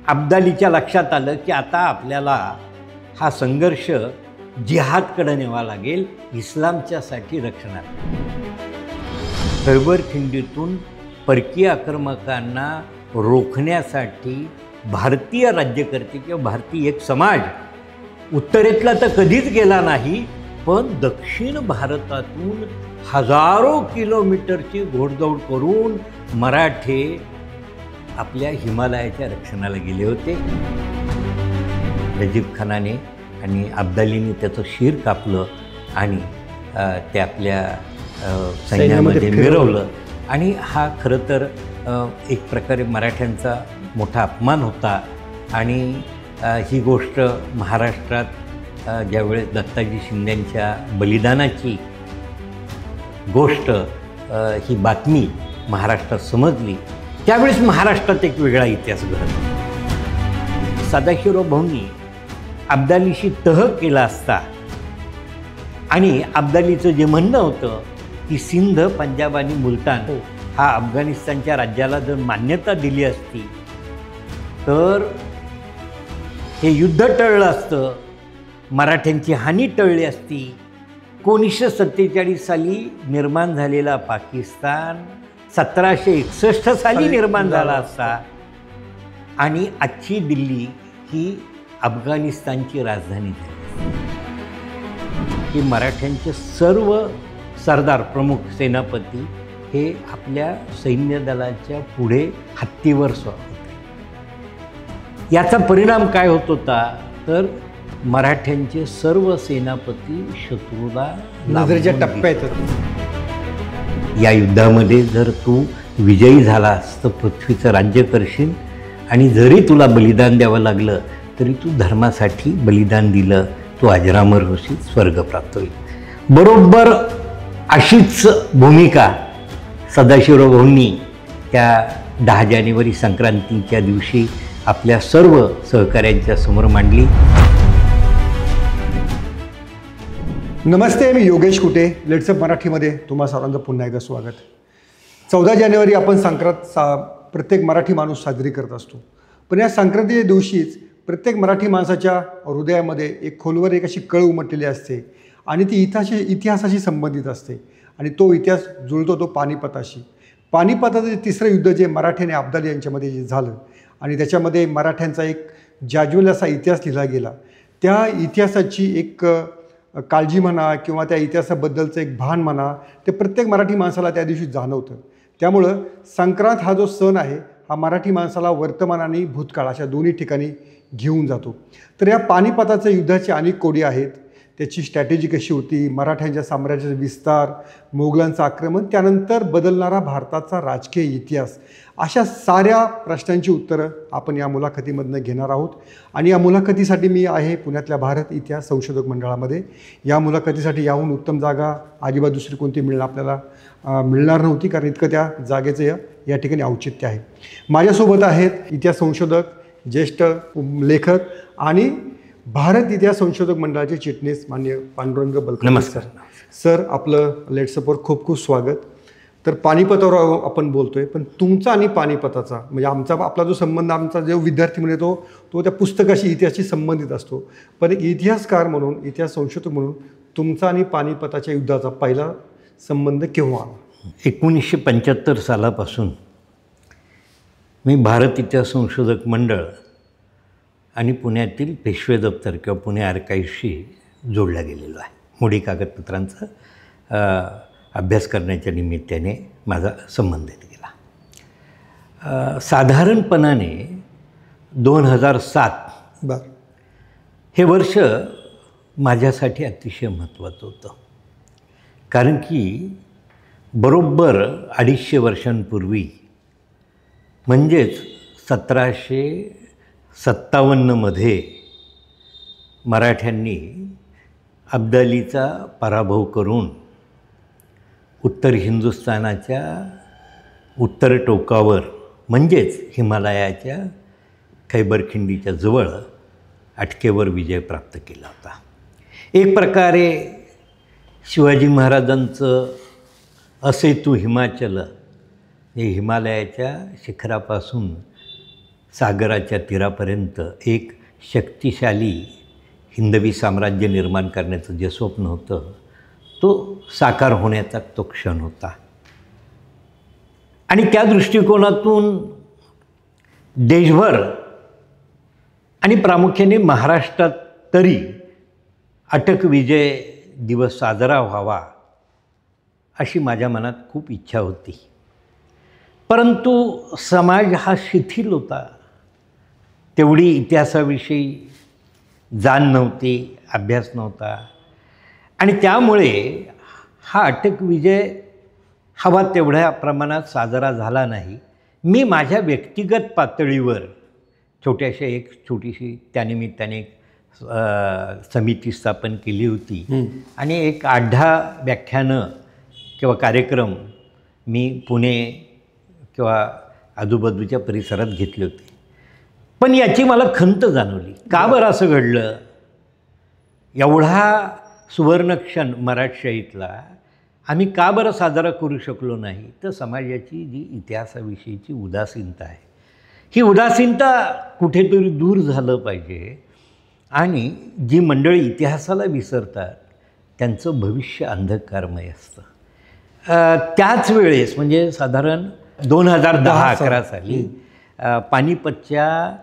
अब्दालीच्या लक्षात आलं की आता आपल्याला हा संघर्ष जिहादकडे न्यावा लागेल, इस्लामच्यासाठी रक्षणार्थ। खैबर खिंडीतून परकीय आक्रमकांना रोखण्यासाठी भारतीय राज्यकर्ते किंवा भारतीय एक समाज उत्तरेतला तर कधीच गेला नाही, पण दक्षिण भारतातून हजारो किलोमीटरची घोडदौड करून मराठे आपल्या हिमालयाच्या रक्षणाला गेले होते। नजीब खानाने आणि अब्दालीने त्याचं शिर कापलं आणि ते आपल्या सैन्यामध्ये मिरवलं आणि हा खरं तर एक प्रकारे मराठ्यांचा मोठा अपमान होता। आणि ही गोष्ट महाराष्ट्रात ज्यावेळेस दत्ताजी शिंदेंच्या बलिदानाची गोष्ट ही बातमी महाराष्ट्रात समजली, त्यावेळेस महाराष्ट्रात एक वेगळा इतिहास घडला। सदाशिवराव भाऊंनी अब्दालीशी तह केला असता आणि अब्दालीचं जे म्हणणं होतं की सिंध, पंजाब आणि मुलतान हा अफगाणिस्तानच्या राज्याला जर मान्यता दिली असती तर हे युद्ध टळलं असतं, मराठ्यांची हानी टळली असती। 1947 साली निर्माण झालेला पाकिस्तान 1761 साली निर्माण झाला असता आणि आजची दिल्ली ही अफगाणिस्तानची राजधानी झाली। ही मराठ्यांचे सर्व सरदार, प्रमुख सेनापती हे आपल्या सैन्य दलाच्या पुढे हत्तीवर स्वार होते। याचा परिणाम काय होत होता तर मराठ्यांचे सर्व सेनापती शत्रूला नजरेच्या टप्प्यात। या युद्धामध्ये जर तू विजयी झालास तर पृथ्वीचं राज्य करशील आणि जरी तुला बलिदान द्यावं लागलं तरी तू धर्मासाठी बलिदान दिलं, तू अजरामर होशील, स्वर्ग प्राप्त होईल। बरोबर अशीच भूमिका सदाशिवराव भाऊंनी त्या 10 जानेवारी संक्रांतीच्या दिवशी आपल्या सर्व सहकाऱ्यांच्या समोर मांडली। नमस्ते, मी योगेश कुटे, लेट्सअप मराठीमध्ये तुम्हा सर्वांचं पुन्हा एकदा स्वागत। 14 जानेवारी आपण संक्रांत प्रत्येक मराठी माणूस साजरी करत असतो, पण या संक्रांतीच्या दिवशीच प्रत्येक मराठी माणसाच्या हृदयामध्ये एक खोलवर एक अशी कळ उमटलेली असते आणि ती इतिहासाशी संबंधित असते आणि तो इतिहास जुळतो तो पानिपताशी। पानिपताचं जे तिसरं युद्ध जे मराठे आणि अब्दाली यांच्यामध्ये जे झालं आणि त्याच्यामध्ये मराठ्यांचा एक जाज्वल्य असा इतिहास लिहिला गेला, त्या इतिहासाची एक काळजी म्हणा किंवा त्या इतिहासाबद्दलचं एक भान म्हणा ते प्रत्येक मराठी माणसाला त्या दिवशी जाणवतं। त्यामुळं संक्रांत हा जो सण आहे हा मराठी माणसाला वर्तमान आणि भूतकाळ अशा दोन्ही ठिकाणी घेऊन जातो। तर या पानिपताच्या युद्धाची अनेक कोडी आहेत, त्याची स्ट्रॅटेजी कशी होती, मराठ्यांच्या साम्राज्याचा विस्तार, मोगलांचं आक्रमण, त्यानंतर बदलणारा भारताचा राजकीय इतिहास, अशा साऱ्या प्रश्नांची उत्तरं आपण या मुलाखतीमधनं घेणार आहोत। आणि या मुलाखतीसाठी मी आहे पुण्यातल्या भारत इतिहास संशोधक मंडळामध्ये। या मुलाखतीसाठी याहून उत्तम जागा अजिबात दुसरी कोणती आपल्याला मिळणार नव्हती, कारण इतकं त्या जागेचं या ठिकाणी औचित्य आहे। माझ्यासोबत आहेत इतिहास संशोधक, ज्येष्ठ लेखक आणि भारत इतिहास संशोधक मंडळाचे चिटणीस मान्य पांडुरंग बलकवडे। नमस्कार सर, आपलं लेट्सअपवर खूप खूप स्वागत। तर पानिपतावर आपण बोलतोय, पण तुमचा आणि पानिपताचा म्हणजे आपला जो संबंध, आमचा जो विद्यार्थी म्हणजे तो त्या पुस्तकाशी इतिहासाशी संबंधित असतो, पण एक इतिहासकार म्हणून, इतिहास संशोधक म्हणून तुमचा आणि पानिपताच्या युद्धाचा पहिला संबंध केव्हा आला? 1975 सालापासून मी भारत इतिहास संशोधक मंडळ आणि पुण्यातील पेशवे दप्तर किंवा पुणे आर्काईव्हशी जोडला गेलेलो आहे। मोडी कागदपत्रांचा अभ्यास करण्याच्या निमित्ताने माझा संबंध गेला। साधारणपणाने 2007 हे वर्ष माझ्यासाठी अतिशय महत्त्वाचं होतं, कारण की बरोबर 250 वर्षांपूर्वी म्हणजेच 1757मध्ये मराठ्यांनी अब्दालीचा पराभव करून उत्तर हिंदुस्थानाच्या उत्तर टोकावर म्हणजेच हिमालयाच्या खैबर खिंडीच्या जवळ अटकेवर विजय प्राप्त केला होता। एक प्रकारे शिवाजी महाराजांचं असे तू हिमाचल हे हिमालयाच्या शिखरापासून सागराच्या तीरापर्यंत एक शक्तिशाली हिंदवी साम्राज्य निर्माण करण्याचं जे स्वप्न होतं तो साकार होण्याचा तो क्षण होता. आणि त्या दृष्टिकोनातून देशभर आणि प्रामुख्याने महाराष्ट्रात तरी अटक विजय दिवस साजरा व्हावा अशी माझ्या मनात खूप इच्छा होती. परंतु समाज हा शिथिल होता, तेवढी इतिहासाविषयी जाण नव्हती, अभ्यास नव्हता आणि त्यामुळे हा अटक विजय हवा तेवढ्या प्रमाणात साजरा झाला नाही. मी माझ्या व्यक्तिगत पातळीवर छोटीशी त्यानिमित्ताने समिती स्थापन केली होती आणि एक 8-10 व्याख्यानं किंवा कार्यक्रम मी पुणे किंवा आजूबाजूच्या परिसरात घेतले होते. पण याची मला खंत जाणवली. का बरं असं घडलं? एवढा सुवर्णक्षण मराठशाहीतला आम्ही का बरं साजरा करू शकलो नाही? तर समाजाची जी इतिहासाविषयीची उदासीनता आहे, ही उदासीनता कुठेतरी दूर झालं पाहिजे. आणि जी मंडळी इतिहासाला विसरतात त्यांचं भविष्य अंधकारमय असतं. त्याच वेळेस म्हणजे साधारण 2010-11 साली पानिपतच्या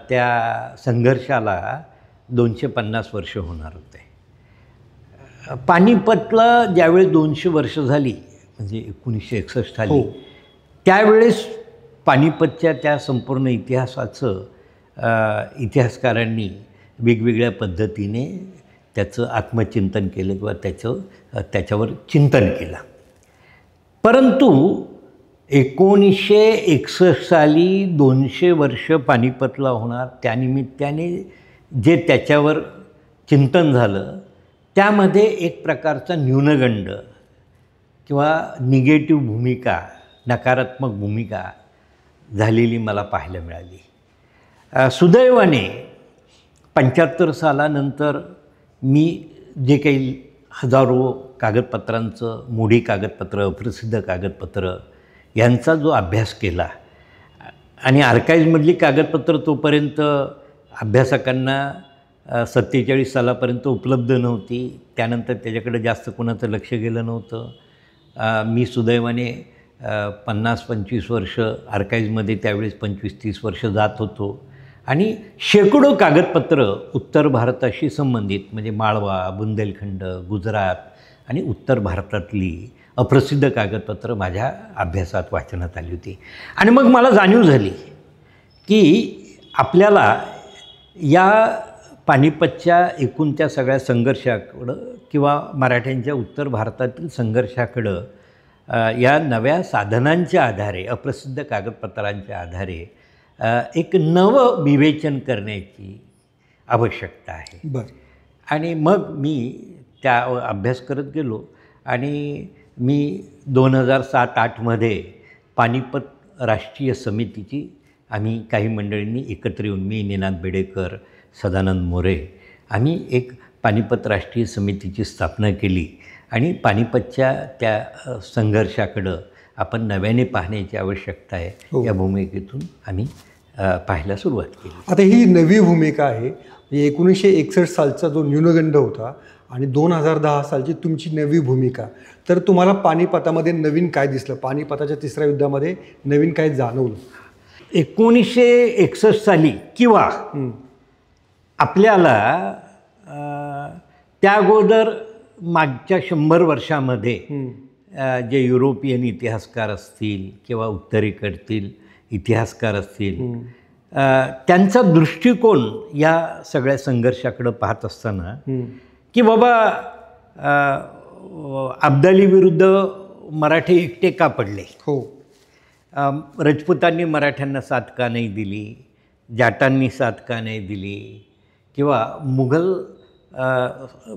त्या संघर्षाला 250 वर्ष होणार होते. पानिपतला ज्यावेळेस 200 वर्ष झाली म्हणजे 1961 साली, त्यावेळेस पानिपतच्या त्या संपूर्ण इतिहासाचं इतिहासकारांनी वेगवेगळ्या पद्धतीने त्याचं आत्मचिंतन केलं किंवा त्याच्यावर चिंतन केलं. परंतु 1961 साली 200 वर्ष पानिपतला होणार, त्यानिमित्ताने जे त्याच्यावर चिंतन झालं त्यामध्ये एक प्रकारचा न्यूनगंड किंवा निगेटिव्ह भूमिका, नकारात्मक भूमिका झालेली मला पाहायला मिळाली. सुदैवाने 75 सालानंतर मी जे काही हजारो कागदपत्रांचं, मोडी कागदपत्र, अप्रसिद्ध कागदपत्र यांचा जो अभ्यास केला आणि आर्काईव्जमधली कागदपत्र तोपर्यंत अभ्यासकांना 47 सालापर्यंत उपलब्ध नव्हती. त्यानंतर त्याच्याकडे जास्त कोणाचं लक्ष गेलं नव्हतं. मी सुदैवाने 50-25 वर्ष आर्काईव्जमध्ये त्यावेळेस 25-30 वर्ष जात होतो आणि शेकडो कागदपत्र उत्तर भारताशी संबंधित म्हणजे माळवा, बुंदेलखंड, गुजरात आणि उत्तर भारतातली अप्रसिद्ध कागदपत्र माझ्या अभ्यासात वाचनात आली होती. आणि मग मला जाणीव झाली की आपल्याला या पानिपतच्या एकूण त्या सगळ्या संघर्षाकडं किंवा मराठ्यांच्या उत्तर भारतातील संघर्षाकडं या नव्या साधनांच्या आधारे, अप्रसिद्ध कागदपत्रांच्या आधारे एक नवं विवेचन करण्याची आवश्यकता आहे. बरं. आणि मग मी त्या अभ्यास करत गेलो आणि मी 2007-08मध्ये पानिपत राष्ट्रीय समितीची आम्ही काही मंडळींनी एकत्र येऊन, मी निनाद बेडेकर, सदानंद मोरे, आम्ही एक पानिपत राष्ट्रीय समितीची स्थापना केली आणि पानिपतच्या त्या संघर्षाकडं आपण नव्याने पाहण्याची आवश्यकता आहे. या भूमिकेतून आम्ही पाहायला सुरुवात केली. आता ही नवी भूमिका आहे. 1961 सालचा जो न्यूनगंड होता आणि 2010 सालची तुमची नवी भूमिका, तर तुम्हाला पानिपतामध्ये नवीन काय दिसलं? पानिपताच्या तिसऱ्या युद्धामध्ये नवीन काय जाणवलं? 1961 साली किंवा आपल्याला त्या अगोदर मागच्या 100 वर्षामध्ये जे युरोपियन इतिहासकार असतील किंवा उत्तरेकडतील इतिहासकार असतील, त्यांचा दृष्टिकोन या सगळ्या संघर्षाकडं पाहत असताना की बाबा अब्दाली विरुद्ध मराठी एकटे का पडले? राजपुतांनी मराठ्यांना साथ का नाही दिली? जाटांनी साथ का नाही दिली? किंवा मुघल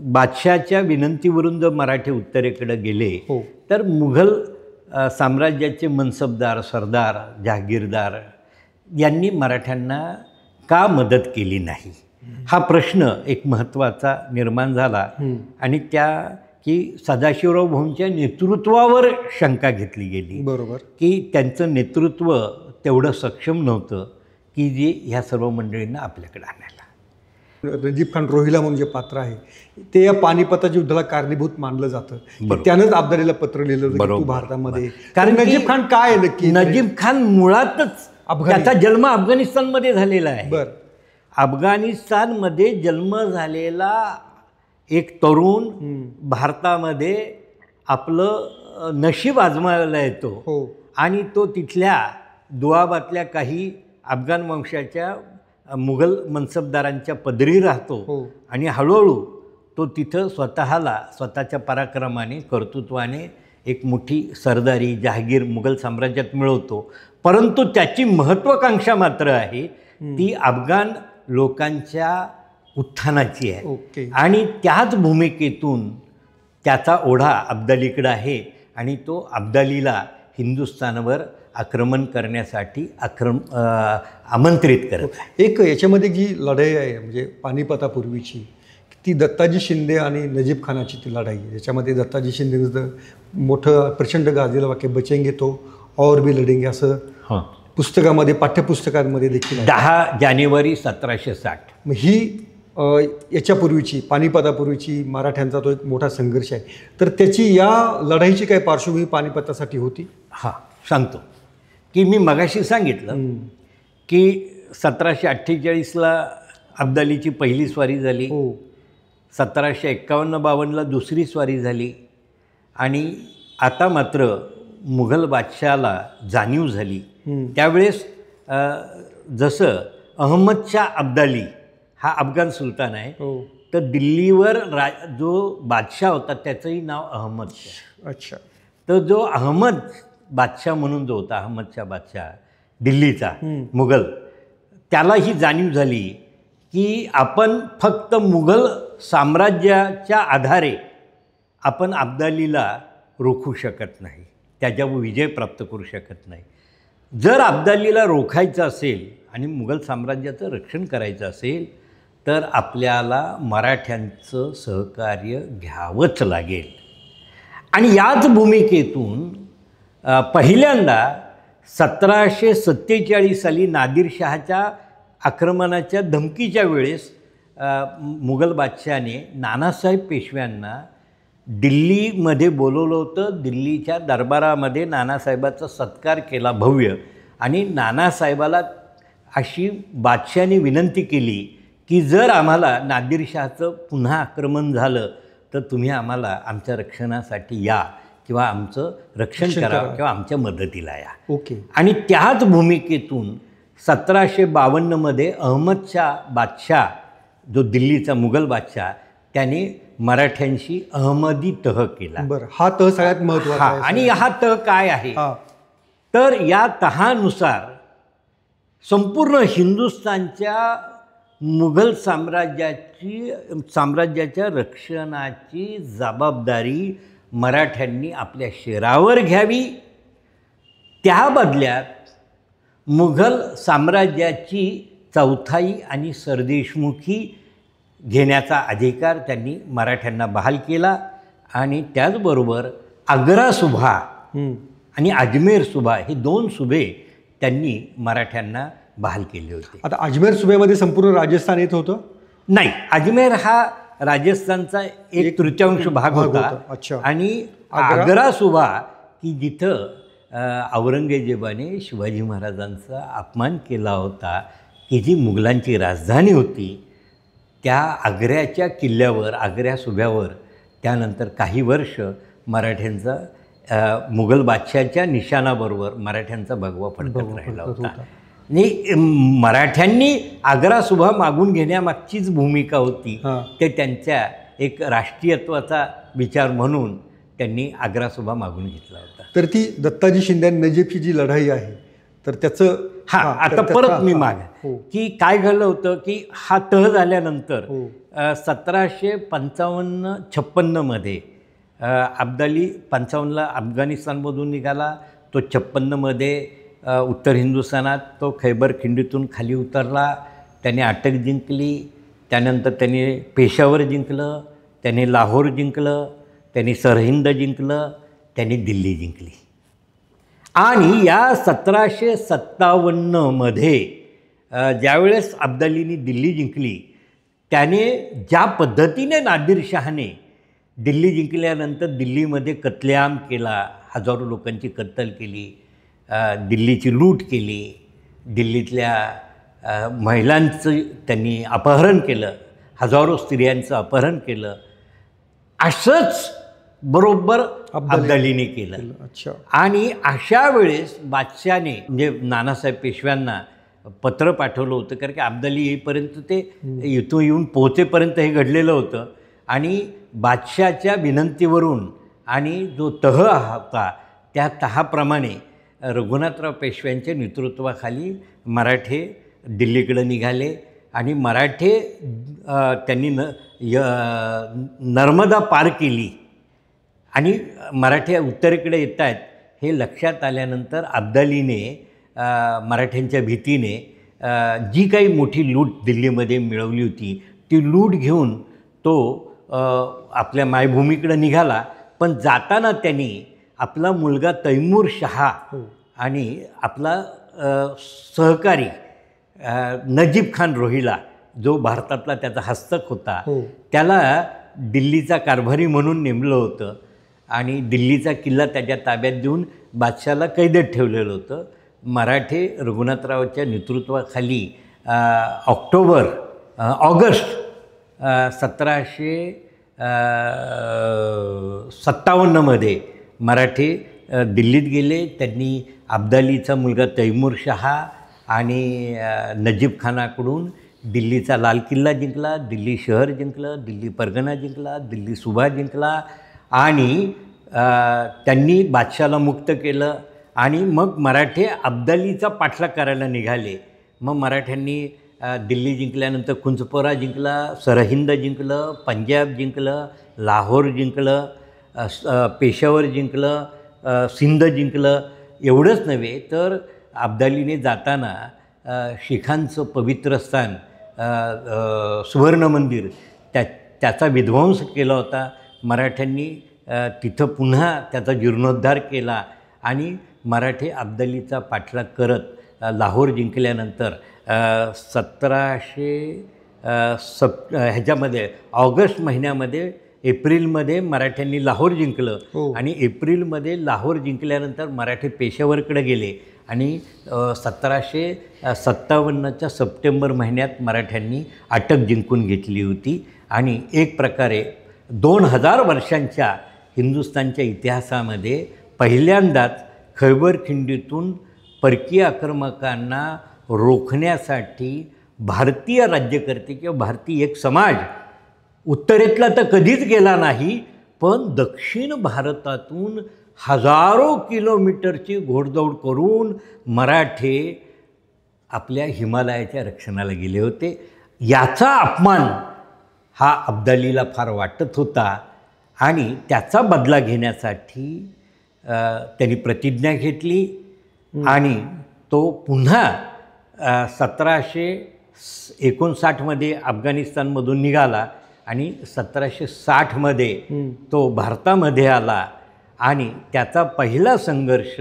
बादशाच्या विनंतीवरून जर मराठी उत्तरेकडे गेले तर मुघल साम्राज्याचे मनसबदार, सरदार, जहागीरदार यांनी मराठ्यांना का मदत केली नाही? हा प्रश्न एक महत्त्वाचा निर्माण झाला आणि त्या की सदाशिवराव भाऊंच्या नेतृत्वावर शंका घेतली गेली. बरोबर. की त्यांचं नेतृत्व तेवढं सक्षम नव्हतं की जे ह्या सर्व मंडळींना आपल्याकडे आणायला. नजीब खान रोहिला म्हणून जे पात्र आहे ते या पानिपताच्या युद्धाला कारणीभूत मानलं जातं. बरोबर. त्यानंच अब्दालीला पत्र लिहिलं होतं की तू बरोबर. भारतामध्ये. कारण तर की नजीब खान काय आहे नक्की? नजीब खान मुळातच अफगाणी. त्याचा जन्म अफगाणिस्तानमध्ये झालेला आहे. बर. अफगाणिस्तानमध्ये जन्म झालेला एक तरुण भारतामध्ये आपलं नशीब आजमावायला येतो हो. आणि तो तिथल्या दुआबातल्या काही अफगाण वंशाच्या मुघल मनसबदारांच्या पदरी राहतो. हो. आणि हळूहळू तो तिथं स्वतःच्या पराक्रमाने कर्तृत्वाने एक मोठी सरदारी जहागीर मुघल साम्राज्यात मिळवतो. परंतु त्याची महत्त्वाकांक्षा मात्र आहे ती अफगाण लोकांच्या उत्थानाची आहे. ओके. आणि त्याच भूमिकेतून त्याचा ओढा अब्दालीकडे आहे आणि तो अब्दालीला हिंदुस्थानवर आक्रमण करण्यासाठी आमंत्रित करत आहे. एक याच्यामध्ये जी लढाई आहे म्हणजे पानिपतापूर्वीची ती दत्ताजी शिंदे आणि नजीब खानाची ती लढाई आहे. याच्यामध्ये दत्ताजी शिंदेचं मोठं प्रचंड गाजलेलं वाक्य बचेंगे तो और भी लढेंगे असं पुस्तकामध्ये पाठ्यपुस्तकांमध्ये देखील आहे. 10 जानेवारी 1760. मग ही याच्यापूर्वीची पानिपतापूर्वीची मराठ्यांचा तो एक मोठा संघर्ष आहे. तर त्याची या लढाईची काय पार्श्वभूमी पानिपतासाठी होती? हां, सांगतो की मी मगाशी सांगितलं की 1748ला अब्दालीची पहिली स्वारी झाली. 1751-52ला दुसरी स्वारी झाली. आणि आता मात्र मुघल बादशहाला जाणीव झाली त्यावेळेस जसं अहमद शाह अब्दाली हा अफगाण सुलतान आहे तर दिल्लीवर जो बादशाह होता त्याचंही नाव अहमद शाह. अच्छा. तर जो अहमद बादशाह म्हणून जो होता अहमद शाह बादशाह दिल्लीचा मुघल त्याला ही जाणीव झाली की आपण फक्त मुघल साम्राज्याच्या आधारे आपण अब्दालीला रोखू शकत नाही, त्याच्यावर विजय प्राप्त करू शकत नाही. जर अब्दालीला रोखायचं असेल आणि मुघल साम्राज्याचं रक्षण करायचं असेल तर आपल्याला मराठ्यांचं सहकार्य घ्यावंच लागेल. आणि याच भूमिकेतून पहिल्यांदा 1747 साली नादिरशहाच्या आक्रमणाच्या धमकीच्या वेळेस मुघल बादशहाने नानासाहेब पेशव्यांना दिल्लीमध्ये बोलवलं होतं. दिल्लीच्या दरबारामध्ये नानासाहेबाचा सत्कार केला भव्य. आणि नानासाहेबाला अशी बादशहाने विनंती केली की जर आम्हाला नादिरशहाचं पुन्हा आक्रमण झालं तर तुम्ही आम्हाला आमच्या रक्षणासाठी या किंवा आमचं रक्षण करा किंवा आमच्या मदतीला या. ओके. आणि त्याच भूमिकेतून 1752मध्ये अहमद शाह बादशाह जो दिल्लीचा मुघल बादशाह त्याने मराठ्यांशी अहमदी तह केला. बरं. हा तह सगळ्यात महत्त्वाचा आहे. आणि हा तह काय आहे तर या तहानुसार संपूर्ण हिंदुस्थानच्या मुघल साम्राज्याच्या रक्षणाची जबाबदारी मराठ्यांनी आपल्या शिरावर घ्यावी. त्या बदल्यात मुघल साम्राज्याची चौथाई आणि सरदेशमुखी घेण्याचा अधिकार त्यांनी मराठ्यांना बहाल केला. आणि त्याचबरोबर आग्रा सुभा आणि अजमेर सुभा हे 2 सुभे त्यांनी मराठ्यांना बहाल केले होते. आता अजमेर सुभेमध्ये संपूर्ण राजस्थान येत होतं? नाही, अजमेर हा राजस्थानचा 1/3 भाग होता. अच्छा. आणि आग्रा सुभा की जिथं औरंगजेबाने शिवाजी महाराजांचा अपमान केला होता की जी मुघलांची राजधानी होती त्या आग्र्याच्या किल्ल्यावर आग्रा सुभ्यावर त्यानंतर काही वर्ष मराठ्यांचा मुघल बादशाहाच्या निशाणाबरोबर मराठ्यांचा भगवा फडकत राहिला होता. आणि मराठ्यांनी आग्रा सुभा मागून घेण्यामागचीच भूमिका होती. ते त्यांच्या एक राष्ट्रीयत्वाचा विचार म्हणून त्यांनी आग्रा सुभा मागून घेतला होता. तर ती दत्ताजी शिंदे आणि नजीबची जी लढाई आहे तर त्याचं आता परत मी की काय घडलं होतं की हा तह झाल्यानंतर 1755-56मध्ये अब्दाली 55ला अफगाणिस्तानमधून निघाला. तो 56मध्ये उत्तर हिंदुस्थानात तो खैबर खिंडीतून खाली उतरला. त्याने अटक जिंकली. त्यानंतर त्याने पेशावर जिंकलं, त्याने लाहोर जिंकलं, त्याने सरहिंद जिंकलं, त्याने दिल्ली जिंकली. आणि या 1757मध्ये ज्यावेळेस अब्दालीने दिल्ली जिंकली त्याने ज्या पद्धतीने नादिरशहाने दिल्ली जिंकल्यानंतर दिल्लीमध्ये कत्लेआम केला, हजारो लोकांची कत्तल केली, दिल्लीची लूट केली, दिल्लीतल्या महिलांचं त्यांनी अपहरण केलं, हजारो स्त्रियांचं अपहरण केलं, असंच बरोबर अब्दालीने केलं. अच्छा. आणि अशा वेळेस बादशाने म्हणजे नानासाहेब पेशव्यांना पत्र पाठवलं होतं, कारण की अब्दाली येईपर्यंत ते इथून येऊन पोहोचेपर्यंत हे घडलेलं होतं. आणि बादशाच्या विनंतीवरून आणि जो तह होता त्या तहाप्रमाणे रघुनाथराव पेशव्यांच्या नेतृत्वाखाली मराठे दिल्लीकडे निघाले आणि मराठे त्यांनी नर्मदा पार केली आणि मराठे उत्तरेकडे येत आहेत हे लक्षात आल्यानंतर अब्दालीने मराठ्यांच्या भीतीने जी काही मोठी लूट दिल्लीमध्ये मिळवली होती ती लूट घेऊन तो आपल्या मायभूमीकडे निघाला. पण जाताना त्यांनी आपला मुलगा तैमूर शहा आणि आपला सहकारी नजीब खान रोहिला जो भारतातला त्याचा हस्तक होता त्याला दिल्लीचा कारभारी म्हणून नेमलं होतं आणि दिल्लीचा किल्ला त्याच्या ताब्यात देऊन बादशाला कैदेत ठेवलेलं होतं. मराठे रघुनाथरावांच्या नेतृत्वाखाली ऑगस्ट 1757 मराठे दिल्लीत गेले. त्यांनी अब्दालीचा मुलगा तैमूर शहा आणि नजीब खानाकडून दिल्लीचा लाल किल्ला जिंकला, दिल्ली शहर जिंकलं, दिल्ली परगणा जिंकला, दिल्ली सुभा जिंकला आणि त्यांनी बादशाला मुक्त केलं. आणि मग मराठे अब्दालीचा पाठलाग करायला निघाले. मग मराठ्यांनी दिल्ली जिंकल्यानंतर कुंजपोरा जिंकला, सरहिंद जिंकलं, पंजाब जिंकलं, लाहोर जिंकलं, पेशावर जिंकलं, सिंध जिंकलं. एवढंच नव्हे तर अब्दालीने जाताना शीखांचं पवित्र स्थान सुवर्ण मंदिर त्याचा विध्वंस केला होता. मराठ्यांनी तिथं पुन्हा त्याचा जीर्णोद्धार केला आणि मराठे अब्दालीचा पाठलाग करत लाहोर जिंकल्यानंतर 1700 ऑगस्ट महिन्यामध्ये एप्रिलमध्ये मराठ्यांनी लाहोर जिंकलं आणि एप्रिलमध्ये लाहोर जिंकल्यानंतर मराठे पेशावरकडे गेले आणि 1757 सप्टेंबर महिन्यात मराठ्यांनी अटक जिंकून घेतली होती. आणि एक प्रकारे 2000 वर्षांच्या हिंदुस्थानच्या इतिहासामध्ये पहिल्यांदाच खैबर खिंडीतून परकीय आक्रमकांना रोखण्यासाठी भारतीय राज्यकर्ते किंवा भारतीय एक समाज उत्तरेतला तर कधीच गेला नाही, पण दक्षिण भारतातून हजारो किलोमीटरची घोडदौड करून मराठे आपल्या हिमालयाच्या रक्षणाला गेले होते. याचा अपमान हा अब्दालीला फार वाटत होता आणि त्याचा बदला घेण्यासाठी त्यांनी प्रतिज्ञा घेतली आणि तो पुन्हा 1759 अफगाणिस्तानमधून निघाला आणि 1760 तो भारतामध्ये आला. आणि त्याचा पहिला संघर्ष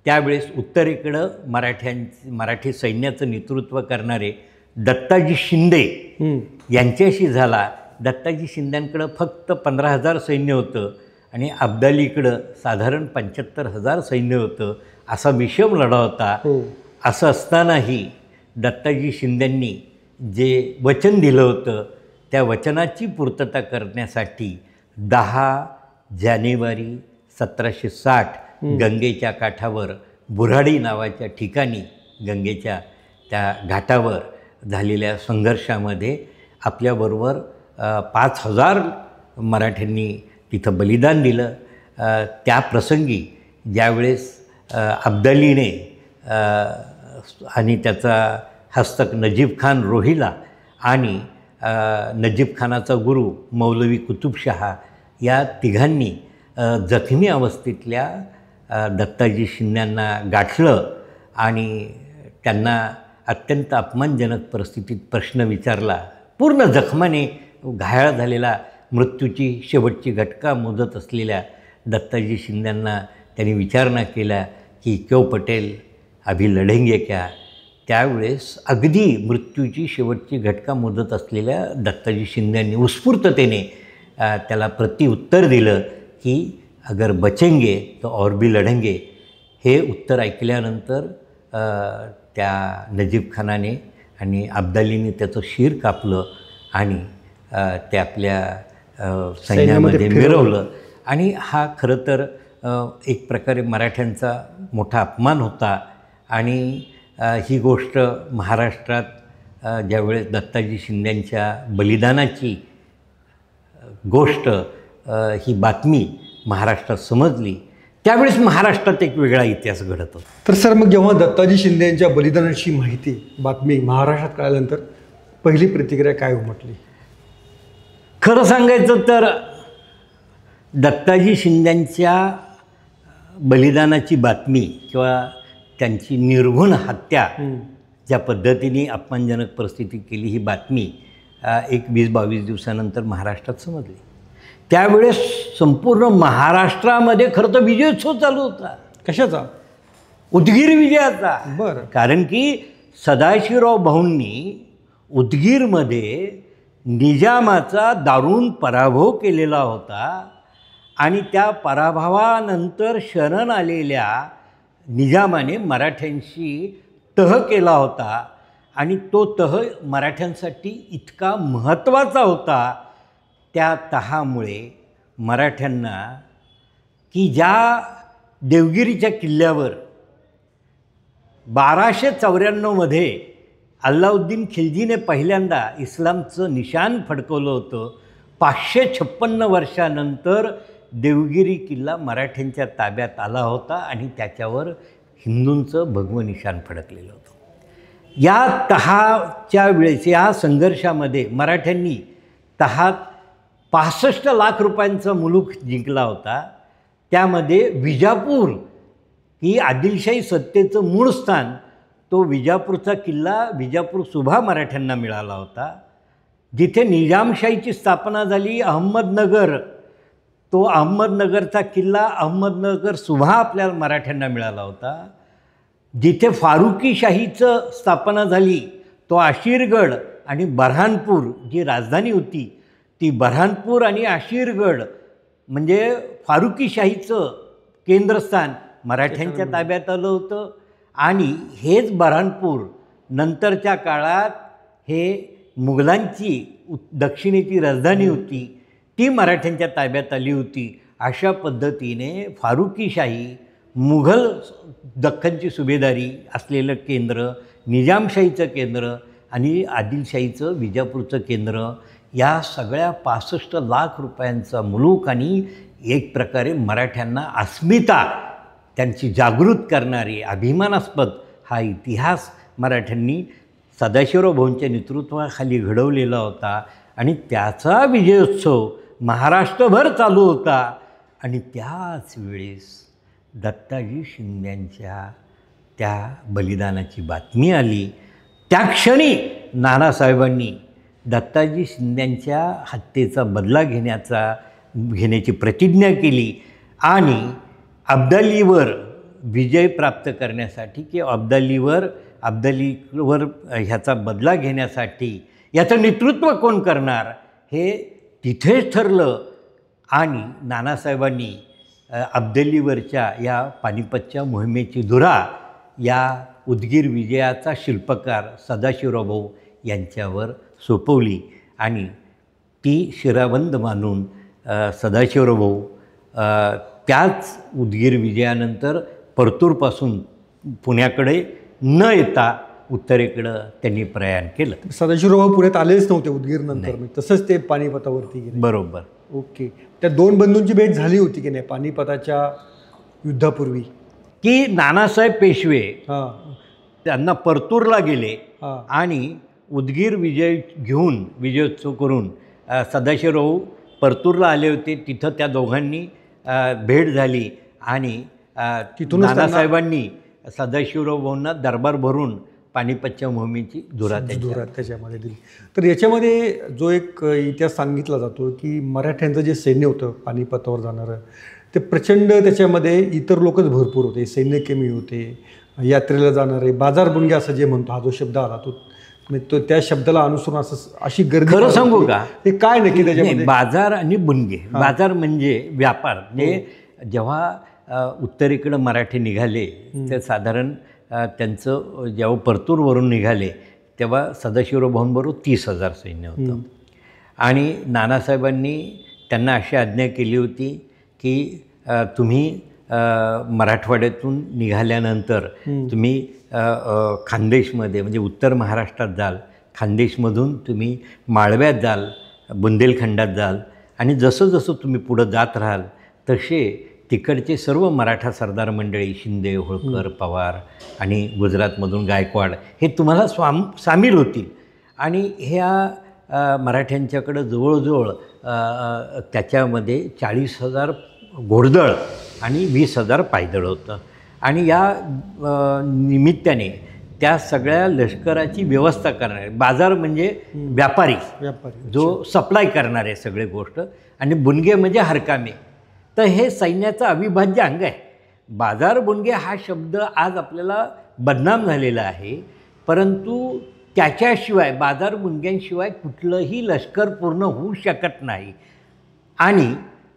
त्यावेळेस उत्तरेकडं मराठी सैन्याचं नेतृत्व करणारे दत्ताजी शिंदे यांच्याशी झाला. दत्ताजी शिंद्यांकडं फक्त 15,000 सैन्य होतं आणि अब्दालीकडं साधारण 75,000 सैन्य होतं. असा विषम लढा होता. असं असतानाही दत्ताजी शिंद्यांनी जे वचन दिलं होतं त्या वचनाची पूर्तता करण्यासाठी 10 जानेवारी 1760 गंगेच्या काठावर बुऱ्हाडी नावाच्या ठिकाणी गंगेच्या त्या घाटावर झालेल्या संघर्षामध्ये आपल्याबरोबर 5,000 मराठ्यांनी तिथं बलिदान दिलं. त्या प्रसंगी ज्यावेळेस अब्दालीने आणि त्याचा हस्तक नजीब खान रोहिला आणि नजीब खानाचा गुरु मौलवी कुतुबशहा या तिघांनी जखमी अवस्थेतल्या दत्ताजी शिंद्यांना गाठलं आणि त्यांना अत्यंत अपमानजनक परिस्थितीत प्रश्न विचारला. पूर्ण जखमाने घायाळ झालेला, मृत्यूची शेवटची घटका मोजत असलेल्या दत्ताजी शिंद्यांना त्यांनी विचारणा केला की क्यों पटेल अभी लढेंगे क्या. त्यावेळेस अगदी मृत्यूची शेवटची घटका मोजत असलेल्या दत्ताजी शिंदे यांनी उत्स्फूर्ततेने त्याला प्रत्युत्तर दिलं की अगर बचेंगे तो और भी लढेंगे. हे उत्तर ऐकल्यानंतर त्या नजीब खानाने आणि अब्दालीने त्याचं शिर कापलं आणि ते आपल्या सैन्यामध्ये मिरवलं. आणि हा खरं तर एक प्रकारे मराठ्यांचा मोठा अपमान होता. आणि ही गोष्ट महाराष्ट्रात ज्यावेळेस दत्ताजी शिंद्यांच्या बलिदानाची गोष्ट ही बातमी महाराष्ट्रात समजली त्यावेळेस महाराष्ट्रात एक वेगळा इतिहास घडत होता. तर सर मग जेव्हा दत्ताजी शिंदे यांच्या बलिदानाची माहिती बातमी महाराष्ट्रात कळल्यानंतर पहिली प्रतिक्रिया काय उमटली? खरं सांगायचं तर दत्ताजी शिंद्यांच्या बलिदानाची बातमी किंवा त्यांची निर्घुण हत्या ज्या पद्धतीने अपमानजनक परिस्थिती केली ही बातमी एक 20-22 दिवसानंतर महाराष्ट्रात समजली. त्यावेळेस संपूर्ण महाराष्ट्रामध्ये खरं तर विजयोत्सव चालू होता. कशाचा? उदगीर विजयाचा. बरं. कारण की सदाशिवराव भाऊंनी उदगीरमध्ये निजामाचा दारुण पराभव केलेला होता आणि त्या पराभवानंतर शरण आलेल्या निजामाने मराठ्यांशी तह केला होता आणि तो तह मराठ्यांसाठी इतका महत्त्वाचा होता. त्या तहामुळे मराठ्यांना की ज्या देवगिरीच्या किल्ल्यावर 1294मध्ये अल्लाउद्दीन खिलजीने पहिल्यांदा इस्लामचं निशाण फडकवलं होतं, 556 वर्षानंतर देवगिरी किल्ला मराठ्यांच्या ताब्यात आला होता आणि त्याच्यावर हिंदूंचं भगवं निशाण फडकलेलं होतं. या तहाच्या वेळेस या संघर्षामध्ये मराठ्यांनी तहात 65 लाख रुपयांचा मुलूक जिंकला होता. त्यामध्ये विजापूर ही आदिलशाही सत्तेचं मूळ स्थान, तो विजापूरचा किल्ला विजापूर सुभा मराठ्यांना मिळाला होता. जिथे निजामशाहीची स्थापना झाली अहमदनगर, तो अहमदनगरचा किल्ला अहमदनगर सुभा आपल्याला मराठ्यांना मिळाला होता. जिथे फारुकी शाहीचं स्थापना झाली तो आशीरगड आणि बऱ्हाणपूर जी राजधानी होती ती बऱ्हाणपूर आणि आशीरगड म्हणजे फारुकी शाहीचं केंद्रस्थान मराठ्यांच्या ताब्यात आलं होतं. आणि हेच बऱ्हाणपूर नंतरच्या काळात हे मुघलांची दक्षिणेची राजधानी होती ती मराठ्यांच्या ताब्यात आली होती. अशा पद्धतीने फारुकी शाही, मुघल दख्खनची सुभेदारी असलेलं केंद्र, निजामशाहीचं केंद्र आणि आदिलशाहीचं विजापूरचं केंद्र, या सगळ्या 65 लाख रुपयांचा मुलूक आणि एक प्रकारे मराठ्यांना अस्मिता त्यांची जागृत करणारी अभिमानास्पद हा इतिहास मराठ्यांनी सदाशिवराव भाऊंच्या नेतृत्वाखाली घडवलेला होता. आणि त्याचा विजयोत्सव महाराष्ट्रभर चालू होता. आणि त्याच वेळेस दत्ताजी शिंद्यांच्या त्या बलिदानाची बातमी आली. त्या क्षणी नानासाहेबांनी दत्ताजी शिंद्यांच्या हत्येचा बदला घेण्याची प्रतिज्ञा केली आणि अब्दालीवर विजय प्राप्त करण्यासाठी की अब्दालीवर ह्याचा बदला घेण्यासाठी याचं नेतृत्व कोण करणार हे तिथेच ठरलं. आणि नानासाहेबांनी अब्दालीवरच्या या पानिपतच्या मोहिमेची धुरा या उदगीर विजयाचा शिल्पकार सदाशिवराव भाऊ यांच्यावर सोपवली. आणि ती शिराबंद मानून सदाशिवराव भाऊ त्याच उदगीर विजयानंतर परतूरपासून पुण्याकडे न येता उत्तरेकडं त्यांनी प्रयाण केलं. सदाशिवराव पुण्यात आलेच नव्हते उदगीरनंतर, तसंच ते पानिपतावरती गेले. बरोबर. ओके. त्या दोन बंधूंची भेट झाली होती की नाही पानिपताच्या युद्धापूर्वी? की नानासाहेब पेशवे त्यांना परतूरला गेले आणि उदगीर विजयोत्सव करून सदाशिवराव परतूरला आले होते. तिथं त्या दोघांनी भेट झाली आणि तिथून नानासाहेबांनी सदाशिवराव भाऊंना दरबार भरून पानिपतच्या मोहिमेची धुरा त्याच्यामध्ये दिली. तर याच्यामध्ये जो एक इतिहास सांगितला जातो की मराठ्यांचं जे सैन्य होतं पानिपतावर जाणारं ते प्रचंड, त्याच्यामध्ये इतर लोकच भरपूर होते, सैन्य कमी होते यात्रेला जाणारे बाजार बुणगे असं जे म्हणतो, हा जो शब्द आला तो म्हणजे तो त्या शब्दाला अनुसरून असं अशी गर्दी. खरं सांगू का, ते काय नक्की त्याच्यामध्ये? बाजार आणि बुणगे. बाजार म्हणजे व्यापार. म्हणजे जेव्हा उत्तरेकडं मराठी निघाले तर साधारण त्यांचं जेव्हा परतूरवरून निघाले तेव्हा सदाशिवराव भाऊंबरोबर 30,000 सैन्य होतं. आणि नानासाहेबांनी त्यांना अशी आज्ञा केली होती की तुम्ही मराठवाड्यातून निघाल्यानंतर तुम्ही खानदेशमध्ये म्हणजे उत्तर महाराष्ट्रात जाल, खानदेशमधून तुम्ही माळव्यात जाल, बुंदेलखंडात जाल आणि जसं जसं तुम्ही पुढं जात राहाल तसे तिकडचे सर्व मराठा सरदार मंडळी शिंदे, होळकर, पवार आणि गुजरातमधून गायकवाड हे तुम्हाला सामील होतील. आणि ह्या मराठ्यांच्याकडं जवळजवळ त्याच्यामध्ये 40,000 घोडदळ आणि 20,000 पायदळ होतं. आणि या निमित्ताने त्या सगळ्या लष्कराची व्यवस्था करणारे, बाजार म्हणजे व्यापारी जो सप्लाय करणारे सगळे गोष्ट, आणि बुणगे म्हणजे हरकामे. तर हे सैन्याचं अविभाज्य अंग आहे. बाजार बुणगे हा शब्द आज आपल्याला बदनाम झालेला आहे, परंतु त्याच्याशिवाय बाजार बुणग्यांशिवाय कुठलंही लष्कर पूर्ण होऊ शकत नाही आणि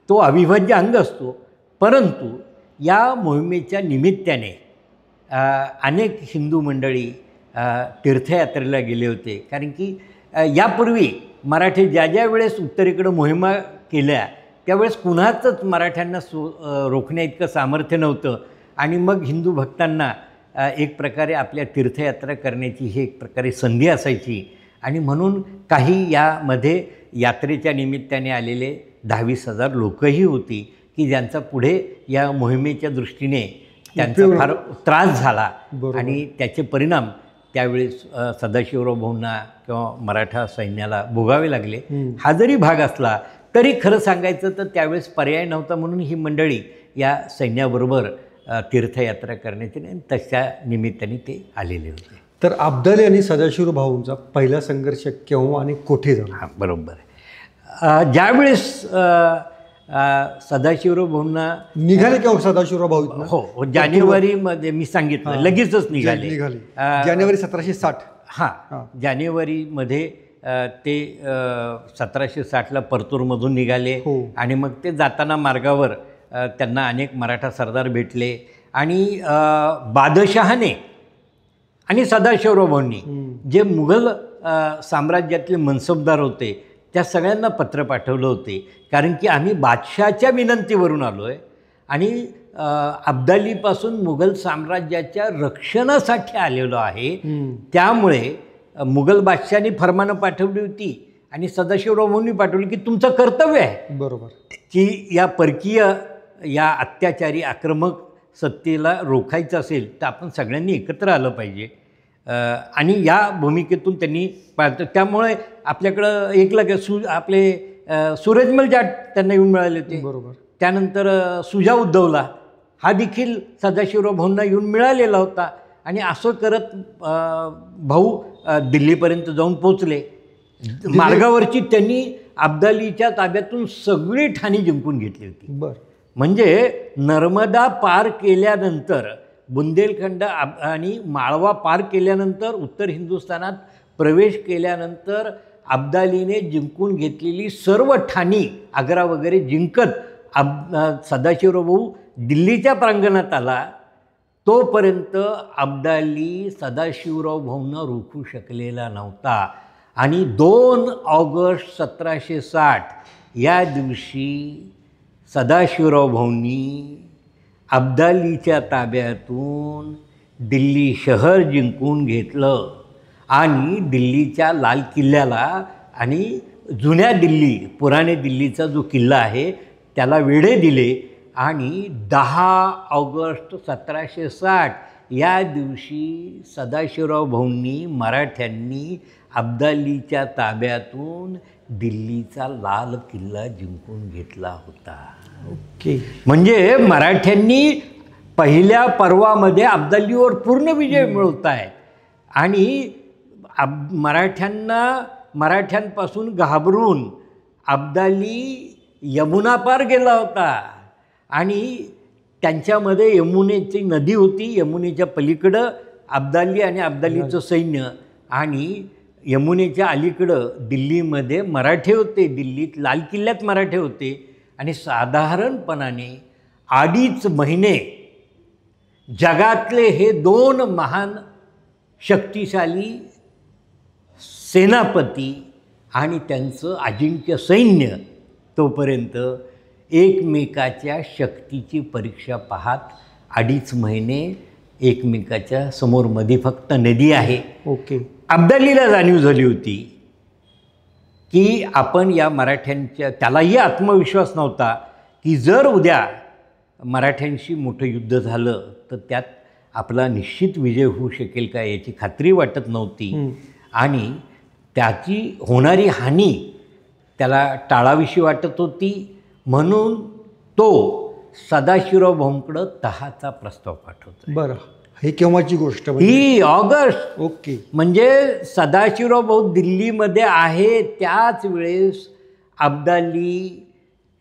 तो अविभाज्य अंग असतो. परंतु या मोहिमेच्या निमित्ताने अनेक हिंदू मंडळी तीर्थयात्रेला गेले होते. कारण की यापूर्वी मराठी ज्या ज्या वेळेस उत्तरेकडं मोहिमा केल्या त्यावेळेस कुणाचंच मराठ्यांना रोखण्या इतकं सामर्थ्य नव्हतं. आणि मग हिंदू भक्तांना एक प्रकारे आपल्या तीर्थयात्रा करण्याची ही एक प्रकारे संधी असायची. आणि म्हणून काही यामध्ये यात्रेच्या निमित्ताने आलेले 10-20,000 लोकही होती की ज्यांचा पुढे या मोहिमेच्या दृष्टीने त्यांचा फार त्रास झाला. आणि त्याचे परिणाम त्यावेळेस सदाशिवराव भाऊंना किंवा मराठा सैन्याला भोगावे लागले. हा जरी भाग असला तरी खरं सांगायचं तर त्यावेळेस पर्याय नव्हता, म्हणून ही मंडळी या सैन्याबरोबर तीर्थयात्रा करण्याची आणि तशा निमित्ताने ते आलेले होते. तर अब्दाली आणि सदाशिवराव भाऊंचा पहिला संघर्ष केव्हा आणि कुठे झाला? हां, बरोबर आहे. ज्यावेळेस सदाशिवराव भाऊंना निघाले केव्हा सदाशिवराव भाऊ? हो, जानेवारीमध्ये मी सांगितलं, लगेचच निघाले. जानेवारी 1760. हां, जानेवारीमध्ये ते 1760ला परतूरमधून निघाले. आणि मग ते जाताना मार्गावर त्यांना अनेक मराठा सरदार भेटले. आणि बादशहाने आणि सदाशिवराव भाऊंनी जे मुघल साम्राज्यातले मनसबदार होते त्या सगळ्यांना पत्र पाठवलं होते. कारण की आम्ही बादशाच्या विनंतीवरून आलो आहे आणि अब्दालीपासून मुघल साम्राज्याच्या रक्षणासाठी आलेलो आहे. त्यामुळे मुघल बादशाने फरमानं पाठवली होती आणि सदाशिवराव भाऊंनी पाठवली की तुमचं कर्तव्य आहे बरोबर की या परकीय या अत्याचारी आक्रमक सत्तेला रोखायचं असेल तर आपण सगळ्यांनी एकत्र आलं पाहिजे. आणि या भूमिकेतून त्यांनी त्यामुळे आपल्याकडं एक आपले सूरजमल जाट त्यांना येऊन मिळाले होते. बरोबर. त्यानंतर सुजा उद्धवला हा देखील सदाशिवराव भाऊंना येऊन मिळालेला होता. आणि असं करत भाऊ दिल्लीपर्यंत जाऊन पोचले. मार्गावरची त्यांनी अब्दालीच्या ताब्यातून सगळी ठाणी जिंकून घेतली होती. बरं. म्हणजे नर्मदा पार केल्यानंतर, बुंदेलखंड आणि माळवा पार केल्यानंतर, उत्तर हिंदुस्थानात प्रवेश केल्यानंतर अब्दालीने जिंकून घेतलेली सर्व ठाणी आग्रा वगैरे जिंकत सदाशिवराव भाऊ दिल्लीच्या प्रांगणात आला. तोपर्यंत अब्दाली सदाशिवराव भाऊंना रोखू शकलेला नव्हता. आणि 2 ऑगस्ट 1760 या दिवशी सदाशिवराव भाऊंनी अब्दालीच्या ताब्यातून दिल्ली शहर जिंकून घेतलं आणि दिल्लीच्या लाल किल्ल्याला आणि जुन्या दिल्ली, पुराणे दिल्लीचा जो किल्ला आहे त्याला वेढे दिले. आणि 10 ऑगस्ट 1760 या दिवशी सदाशिवराव भाऊंनी मराठ्यांनी अब्दालीच्या ताब्यातून दिल्लीचा लाल किल्ला जिंकून घेतला होता. ओके. म्हणजे मराठ्यांनी पहिल्या पर्वामध्ये अब्दालीवर पूर्ण विजय मिळवत आहेत. आणि मराठ्यांपासून घाबरून अब्दाली यमुना पार गेला होता. आणि त्यांच्यामध्ये यमुनेची नदी होती, यमुनेच्या पलीकडं अब्दाली आणि अब्दालीचं सैन्य, आणि यमुनेच्या अलीकडं दिल्लीमध्ये मराठे होते, दिल्लीत लाल किल्ल्यात मराठे होते. आणि साधारणपणाने 2.5 महिने जगातले हे 2 महान शक्तिशाली सेनापती आणि त्यांचं अजिंक्य सैन्य तोपर्यंत एकमेकाच्या शक्तीची परीक्षा पाहत 2.5 महिने एकमेकाच्या समोर, मध्ये फक्त नदी आहे. ओके. अब्दालीला जाणीव झाली होती की आपण या मराठ्यांच्या, त्यालाही आत्मविश्वास नव्हता की जर उद्या मराठ्यांशी मोठं युद्ध झालं तर त्यात आपला निश्चित विजय होऊ शकेल का याची खात्री वाटत नव्हती. आणि त्याची होणारी हानी त्याला टाळाविषयी वाटत होती. म्हणून तो सदाशिवराव भाऊंकडं तहाचा प्रस्ताव पाठवतो. बरं, हे केव्हाची गोष्ट? ही ऑगस्ट. ओके. म्हणजे सदाशिवराव भाऊ दिल्लीमध्ये आहे त्याच वेळेस अब्दाली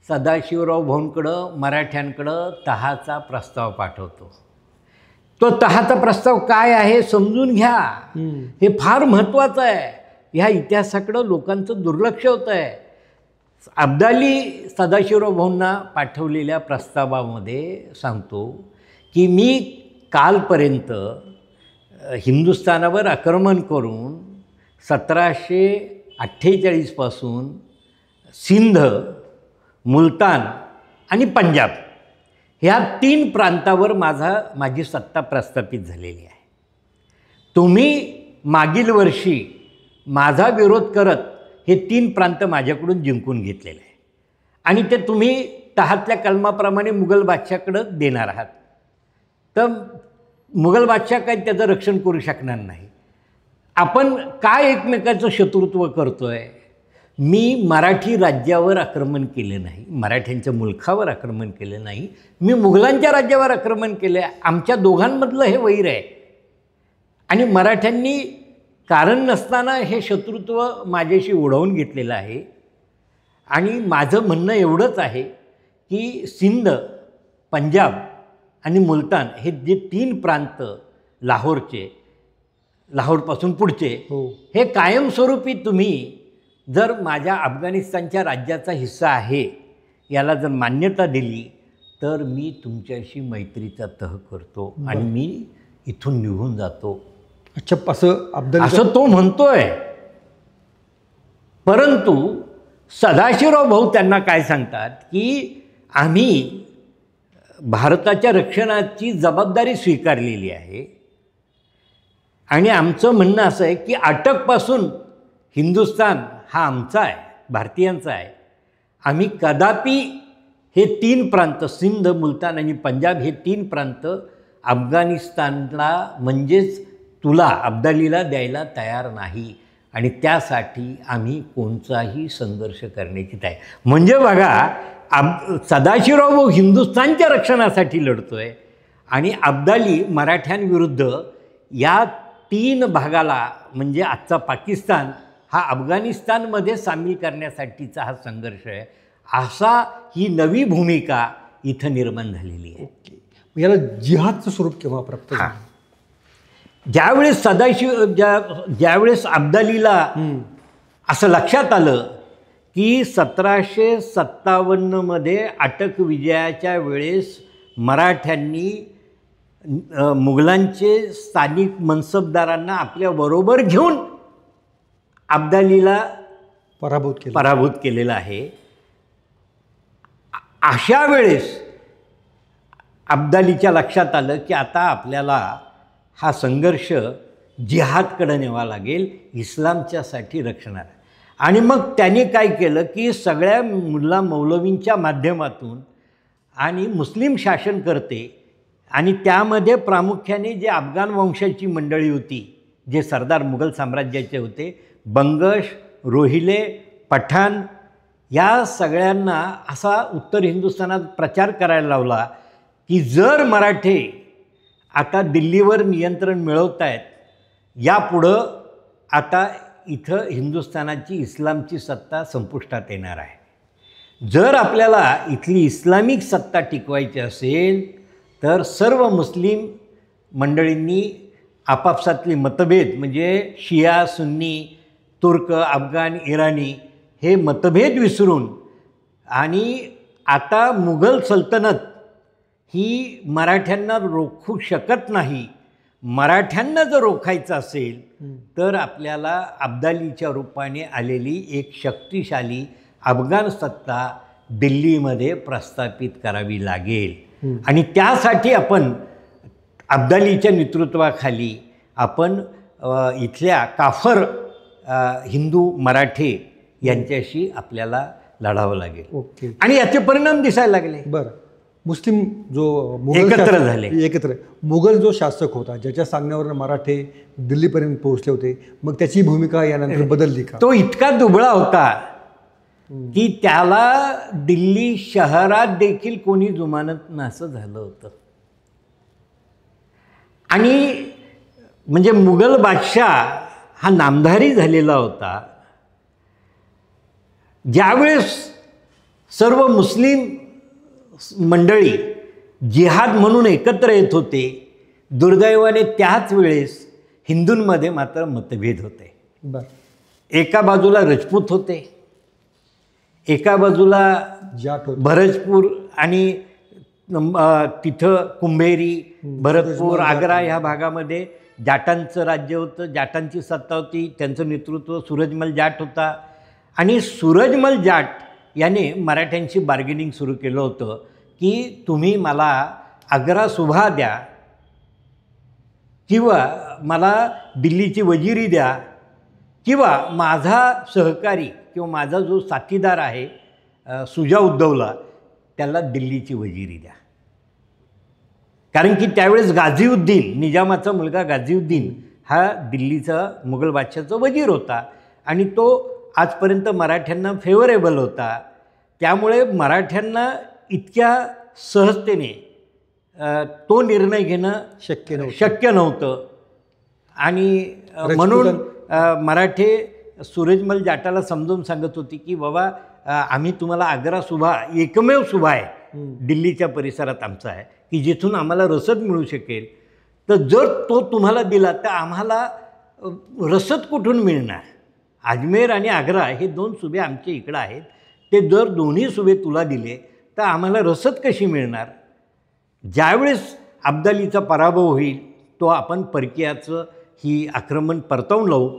सदाशिवराव भाऊंकडं, मराठ्यांकडं तहाचा प्रस्ताव पाठवतो. तो तहाचा प्रस्ताव काय आहे समजून घ्या, हे फार महत्त्वाचं आहे. ह्या इतिहासाकडं लोकांचं दुर्लक्ष होतं आहे. अब्दाली सदाशिवराव भाऊंना पाठवलेल्या प्रस्तावामध्ये सांगतो की मी कालपर्यंत हिंदुस्थानावर आक्रमण करून 1748 पासून सिंध, मुलतान आणि पंजाब ह्या 3 प्रांतावर माझी सत्ता प्रस्थापित झालेली आहे. तुम्ही मागील वर्षी माझा विरोध करत हे 3 प्रांत माझ्याकडून जिंकून घेतलेले आहे आणि ते तुम्ही तहातल्या कलमाप्रमाणे मुघल बादशाहकडं देणार आहात. तर मुघल बादशाह काही त्याचं रक्षण करू शकणार नाही. आपण काय एकमेकाचं शत्रुत्व करतो आहे? मी मराठी राज्यावर आक्रमण केलं नाही, मराठ्यांच्या मुलखावर आक्रमण केलं नाही, मी मुघलांच्या राज्यावर आक्रमण केलं आहे. आमच्या दोघांमधलं हे वैर आहे आणि मराठ्यांनी कारण नसताना हे शत्रुत्व माझ्याशी ओढवून घेतलेलं आहे. आणि माझं म्हणणं एवढंच आहे की सिंध, पंजाब आणि मुलतान हे जे 3 प्रांत लाहोरपासून पुढचे, हे कायमस्वरूपी तुम्ही जर माझ्या अफगाणिस्तानच्या राज्याचा हिस्सा आहे याला जर मान्यता दिली तर मी तुमच्याशी मैत्रीचा तह करतो आणि मी इथून निघून जातो. अच्छा, असं तो म्हणतोय. परंतु सदाशिवराव भाऊ त्यांना काय सांगतात की आम्ही भारताच्या रक्षणाची जबाबदारी स्वीकारलेली आहे आणि आमचं म्हणणं असं आहे की अटकपासून हिंदुस्थान हा आमचा आहे, भारतीयांचा आहे. आम्ही कदापि हे 3 प्रांत सिंध, मुलतान आणि पंजाब हे 3 प्रांत अफगाणिस्तानला म्हणजेच तुला अब्दालीला द्यायला तयार नाही आणि त्यासाठी आम्ही कोणताही संघर्ष करण्याची तयार. म्हणजे बघा, सदाशिवराव भाऊ हिंदुस्थानच्या रक्षणासाठी लढतोय आणि अब्दाली मराठ्यांविरुद्ध या 3 भागाला म्हणजे आजचा पाकिस्तान हा अफगाणिस्तानमध्ये सामील करण्यासाठीचा हा संघर्ष आहे. असा ही नवी भूमिका इथं निर्माण झालेली आहे. याला जिहादचं स्वरूप केव्हा प्राप्त झालं? ज्यावेळेस ज्यावेळेस अब्दालीला असं लक्षात आलं की 1757 अटक विजयाच्या वेळेस मराठ्यांनी मुघलांचे स्थानिक मनसबदारांना आपल्याबरोबर घेऊन अब्दालीला पराभूत केलेलं आहे. अशा वेळेस अब्दालीच्या लक्षात आलं की आता आपल्याला हा संघर्ष जिहादकडे न्यावा लागेल, इस्लामच्यासाठी रक्षणाला. आणि मग त्यांनी काय केलं की सगळ्या मुल्ला मौलवींच्या माध्यमातून आणि मुस्लिम शासनकर्ते आणि त्यामध्ये प्रामुख्याने जे अफगाण वंशाची मंडळी होती, जे सरदार मुघल साम्राज्याचे होते, बंगश, रोहिले, पठाण, या सगळ्यांना असा उत्तर हिंदुस्थानात प्रचार करायला लावला की जर मराठे आता दिल्लीवर नियंत्रण मिळवत आहेत, यापुढं आता इथं हिंदुस्थानाची इस्लामची सत्ता संपुष्टात येणार आहे. जर आपल्याला इथली इस्लामिक सत्ता टिकवायची असेल तर सर्व मुस्लिम मंडळींनी आपापसातली मतभेद म्हणजे शिया, सुन्नी, तुर्क, अफगाण, इराणी हे मतभेद विसरून आणि आता मुघल सल्तनत ही मराठ्यांना रोखू शकत नाही, मराठ्यांना जर रोखायचं असेल तर आपल्याला अब्दालीच्या रूपाने आलेली एक शक्तिशाली अफगाण सत्ता दिल्लीमध्ये प्रस्थापित करावी लागेल आणि त्यासाठी आपण अब्दालीच्या नेतृत्वाखाली आपण इथल्या काफर हिंदू मराठे यांच्याशी आपल्याला लढावं लागेल. ओके. आणि याचे परिणाम दिसायला लागले. बरं, मुस्लिम जो एकत्र झाले. एकत्र मुघल जो शासक होता ज्याच्या सांगण्यावर मराठे दिल्लीपर्यंत पोहोचले होते, मग त्याची भूमिका यानंतर बदलली का? तो इतका दुबळा होता की त्याला दिल्ली शहरात देखील कोणी जुमानत नसं झालं होतं. आणि म्हणजे मुघल बादशाह हा नामधारी झालेला होता. ज्यावेळेस सर्व मुस्लिम मंडळी जिहाद म्हणून एकत्र येत होते, दुर्दैवाने त्याच वेळेस हिंदूंमध्ये मात्र मतभेद होते. एका बाजूला राजपूत होते, एका बाजूला जाट होते, भरतपूर आणि तिथं कुंभेरी, भरतपूर, आग्रा ह्या भागामध्ये जाटांचं राज्य होतं, जाटांची सत्ता होती. त्यांचं नेतृत्व सूरजमल जाट होता. आणि सूरजमल जाट याने मराठ्यांशी बार्गेनिंग सुरू केलं होतं की तुम्ही मला आग्रा सुभा द्या किंवा मला दिल्लीची वजिरी द्या किंवा माझा सहकारी किंवा माझा जो साथीदार आहे सुजा उद्धवला त्याला दिल्लीची वजिरी द्या. कारण की त्यावेळेस गाझीउद्दीन, निजामाचा मुलगा गाझीउद्दीन हा दिल्लीचा मुघल बादशाहाचा वजीर होता आणि तो आजपर्यंत मराठ्यांना फेवरेबल होता. त्यामुळे मराठ्यांना इतक्या सहजतेने तो निर्णय घेणं शक्य नव्हतं. आणि म्हणून मराठे सूरजमल जाटाला समजावून सांगत होते की बाबा आम्ही तुम्हाला आग्रा सुभा, एकमेव सुभा आहे दिल्लीच्या परिसरात आमचा आहे की जिथून आम्हाला रसद मिळू शकेल. तर जर तो तुम्हाला दिला तर आम्हाला रसद कुठून मिळणार? अजमेर आणि आग्रा हे दोन सुभे आमच्या इकडं आहेत, ते जर दोन्ही सुभे तुला दिले तर आम्हाला रसद कशी मिळणार? ज्यावेळेस अब्दालीचा पराभव होईल तो आपण परकीयाचं ही आक्रमण परतवून लावू.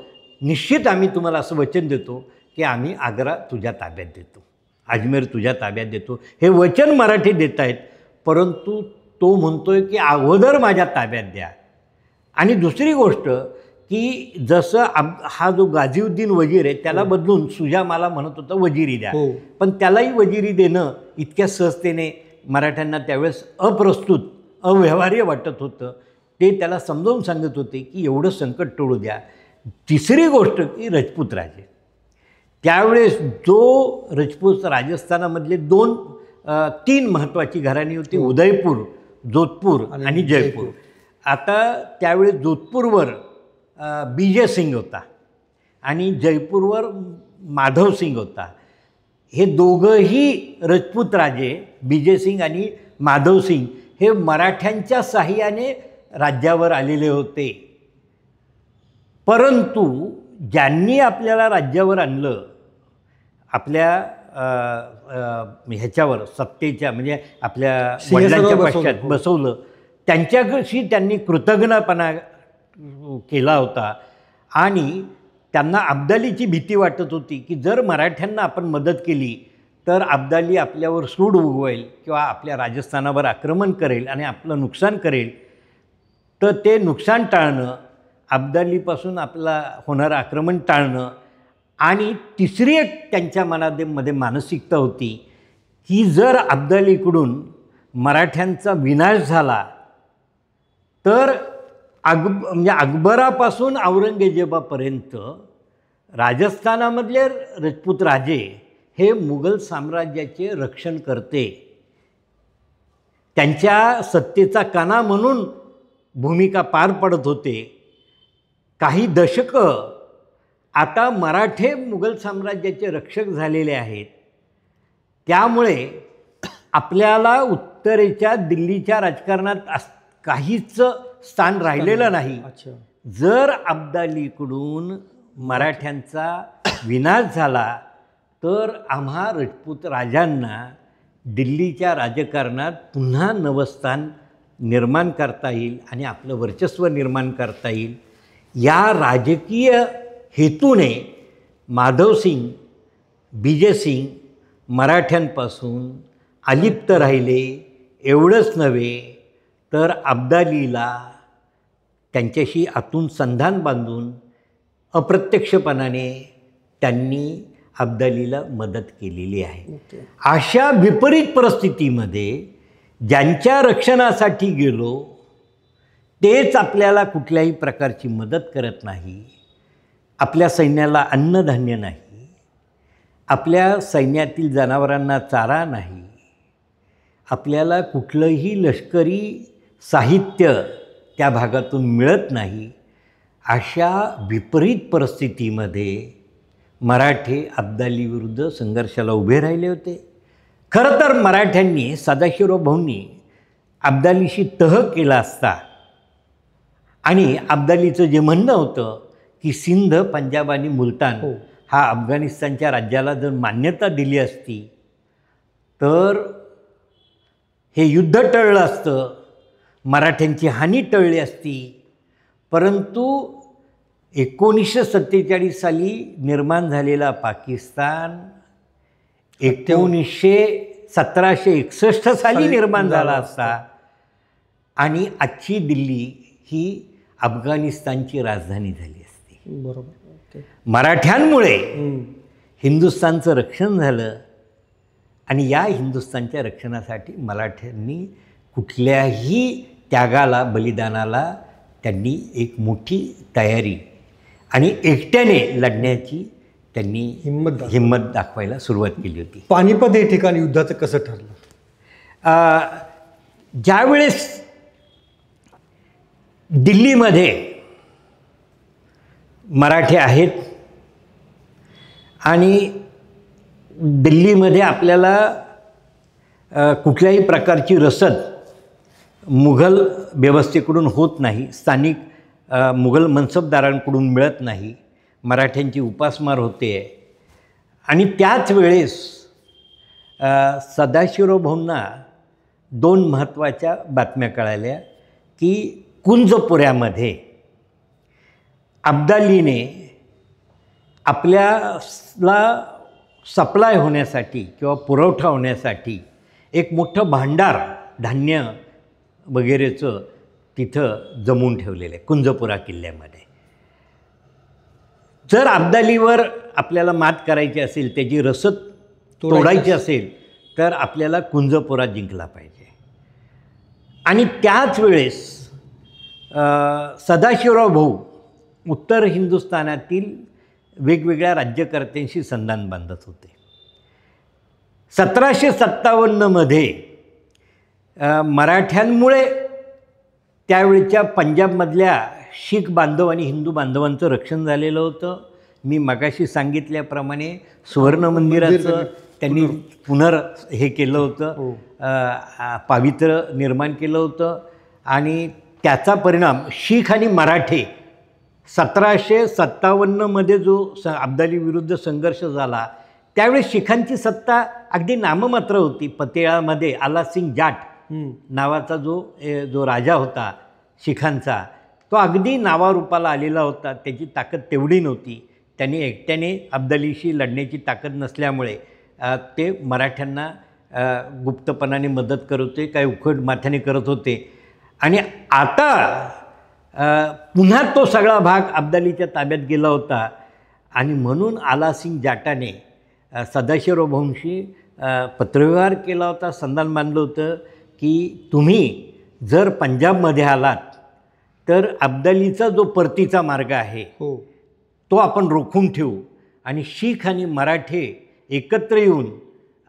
निश्चित आम्ही तुम्हाला असं वचन देतो की आम्ही आग्रा तुझ्या ताब्यात देतो, अजमेर तुझ्या ताब्यात देतो. हे वचन मराठी देत आहेत, परंतु तो म्हणतोय की अगोदर माझ्या ताब्यात द्या. आणि दुसरी गोष्ट की जसं हा जो गाझीउद्दीन वजीर आहे त्याला बदलून सुजा मला म्हणत होता वजिरी द्या, पण त्यालाही वजिरी देणं इतक्या सहजतेने मराठ्यांना त्यावेळेस अप्रस्तुत, अव्यवहार्य वाटत होतं. ते त्याला समजावून सांगत होते की एवढं संकट टळू द्या. तिसरी गोष्ट की राजपूत राजे, त्यावेळेस जो राजपूत राजस्थानामधले 3 महत्त्वाची घराणी होती, उदयपूर, जोधपूर आणि जयपूर. आता त्यावेळेस जोधपूरवर बीजे सिंग होता आणि जयपूरवर माधव सिंग होता. हे दोघंही राजपूत राजे बीजे सिंग आणि माधव सिंग हे मराठ्यांच्या साह्याने राज्यावर आलेले होते. परंतु ज्यांनी आपल्याला राज्यावर आणलं, आपल्या ह्याच्यावर सत्तेच्या म्हणजे आपल्या वडिलांच्या पश्चात बसवलं, त्यांच्याशी त्यांनी कृतज्ञपणा केला होता. आणि त्यांना अब्दालीची भीती वाटत होती की जर मराठ्यांना आपण मदत केली तर अब्दाली आपल्यावर सूड उगवेल किंवा आपल्या राजस्थानावर आक्रमण करेल आणि आपलं नुकसान करेल. तर ते नुकसान टाळणं, अब्दालीपासून आपला होणारं आक्रमण टाळणं. आणि तिसरी एक त्यांच्या मनामध्ये मानसिकता होती की जर अब्दालीकडून मराठ्यांचा विनाश झाला तर म्हणजे अकबरापासून औरंगजेबापर्यंत राजस्थानामधले राजपूत राजे हे मुघल साम्राज्याचे रक्षण करते, त्यांच्या सत्तेचा कणा म्हणून भूमिका पार पडत होते. काही दशकं आता मराठे मुघल साम्राज्याचे रक्षक झालेले आहेत. त्यामुळे आपल्याला उत्तरेच्या दिल्लीच्या राजकारणात काहीच स्थान राहिलेलं नाही. अच्छा. जर अब्दालीकडून मराठ्यांचा विनाश झाला तर आम्हा राजपूत राजांना दिल्लीच्या राजकारणात पुन्हा नवस्थान निर्माण करता येईल आणि आपलं वर्चस्व निर्माण करता येईल. या राजकीय हेतूने माधवसिंग, विजयसिंग मराठ्यांपासून अलिप्त राहिले. एवढंच नव्हे तर अब्दालीला त्यांच्याशी आतून संधान बांधून अप्रत्यक्षपणाने त्यांनी अब्दालीला मदत केलेली आहे. अशा विपरीत परिस्थितीमध्ये ज्यांच्या रक्षणासाठी गेलो तेच आपल्याला कुठल्याही प्रकारची मदत करत नाही. आपल्या सैन्याला अन्नधान्य नाही, आपल्या सैन्यातील जनावरांना चारा नाही, आपल्याला कुठलंही लष्करी साहित्य त्या भागातून मिळत नाही. अशा विपरीत परिस्थितीमध्ये मराठे अब्दालीविरुद्ध संघर्षाला उभे राहिले होते. खरं तर मराठ्यांनी, सदाशिवराव भाऊंनी अब्दालीशी तह केला असता आणि अब्दालीचं जे म्हणणं होतं की सिंध, पंजाब आणि मुलतान हा अफगाणिस्तानच्या राज्याला जर मान्यता दिली असती तर हे युद्ध टळलं असतं, मराठ्यांची हानी टळली असती. परंतु 1947 साली निर्माण झालेला पाकिस्तान 1761 साली निर्माण झाला असता आणि आजची दिल्ली ही अफगाणिस्तानची राजधानी झाली असती. बरोबर. मराठ्यांमुळे हिंदुस्थानचं रक्षण झालं आणि या हिंदुस्थानच्या रक्षणासाठी मराठ्यांनी कुठल्याही त्यागाला, बलिदानाला त्यांनी एक मोठी तयारी आणि एकट्याने लढण्याची त्यांनी हिंमत दाखवायला सुरुवात केली होती. पानिपत हे ठिकाण युद्धाचं कसं ठरलं? ज्यावेळेस दिल्लीमध्ये मराठे आहेत आणि दिल्लीमध्ये आपल्याला कुठल्याही प्रकारची रसद मुघल व्यवस्थेकडून होत नाही, स्थानिक मुघल मनसबदारांकडून मिळत नाही, मराठ्यांची उपासमार होते आणि त्याच वेळेस सदाशिवराव भाऊंना 2 महत्त्वाच्या बातम्या कळाल्या की कुंजपुऱ्यामध्ये अब्दालीने आपल्याला सप्लाय होण्यासाठी किंवा पुरवठा होण्यासाठी एक मोठं भांडार धान्य वगैरेचं तिथं जमवून ठेवलेलं आहे कुंजपुरा किल्ल्यामध्ये. जर अब्दालीवर आपल्याला मात करायची असेल, त्याची रसद तोडायची असेल तर आपल्याला कुंजपुरा जिंकला पाहिजे. आणि त्याच वेळेस सदाशिवराव भाऊ उत्तर हिंदुस्थानातील वेगवेगळ्या राज्यकर्त्यांशी संधान बांधत होते. 1757मध्ये मराठ्यांमुळे त्यावेळच्या पंजाबमधल्या शीख बांधव आणि हिंदू बांधवांचं रक्षण झालेलं होतं. मी मगाशी सांगितल्याप्रमाणे सुवर्ण मंदिराचं त्यांनी हे केलं होतं, पावित्र्य निर्माण केलं होतं आणि त्याचा परिणाम शीख आणि मराठे 1757मध्ये जो अब्दाली विरुद्ध संघर्ष झाला त्यावेळी शिखांची सत्ता अगदी नाममात्र होती. पतेळामध्ये आलासिंग जाट नावाचा जो राजा होता शिखांचा, तो अगदी नावारूपाला आलेला होता. त्याची ताकद तेवढी नव्हती. त्यांनी एकट्याने अब्दालीशी लढण्याची ताकद नसल्यामुळे ते मराठ्यांना गुप्तपणाने मदत करत होते, काही उखड माथ्याने करत होते. आणि आता पुन्हा तो सगळा भाग अब्दालीच्या ताब्यात गेला होता आणि म्हणून आलासिंग जाटाने सदाशिवराव भाऊंशी पत्रव्यवहार केला होता, संधान बांधलं होतं की तुम्ही जर पंजाबमध्ये आलात तर अब्दालीचा जो परतीचा मार्ग आहे तो आपण रोखून ठेवू आणि शीख आणि मराठे एकत्र येऊन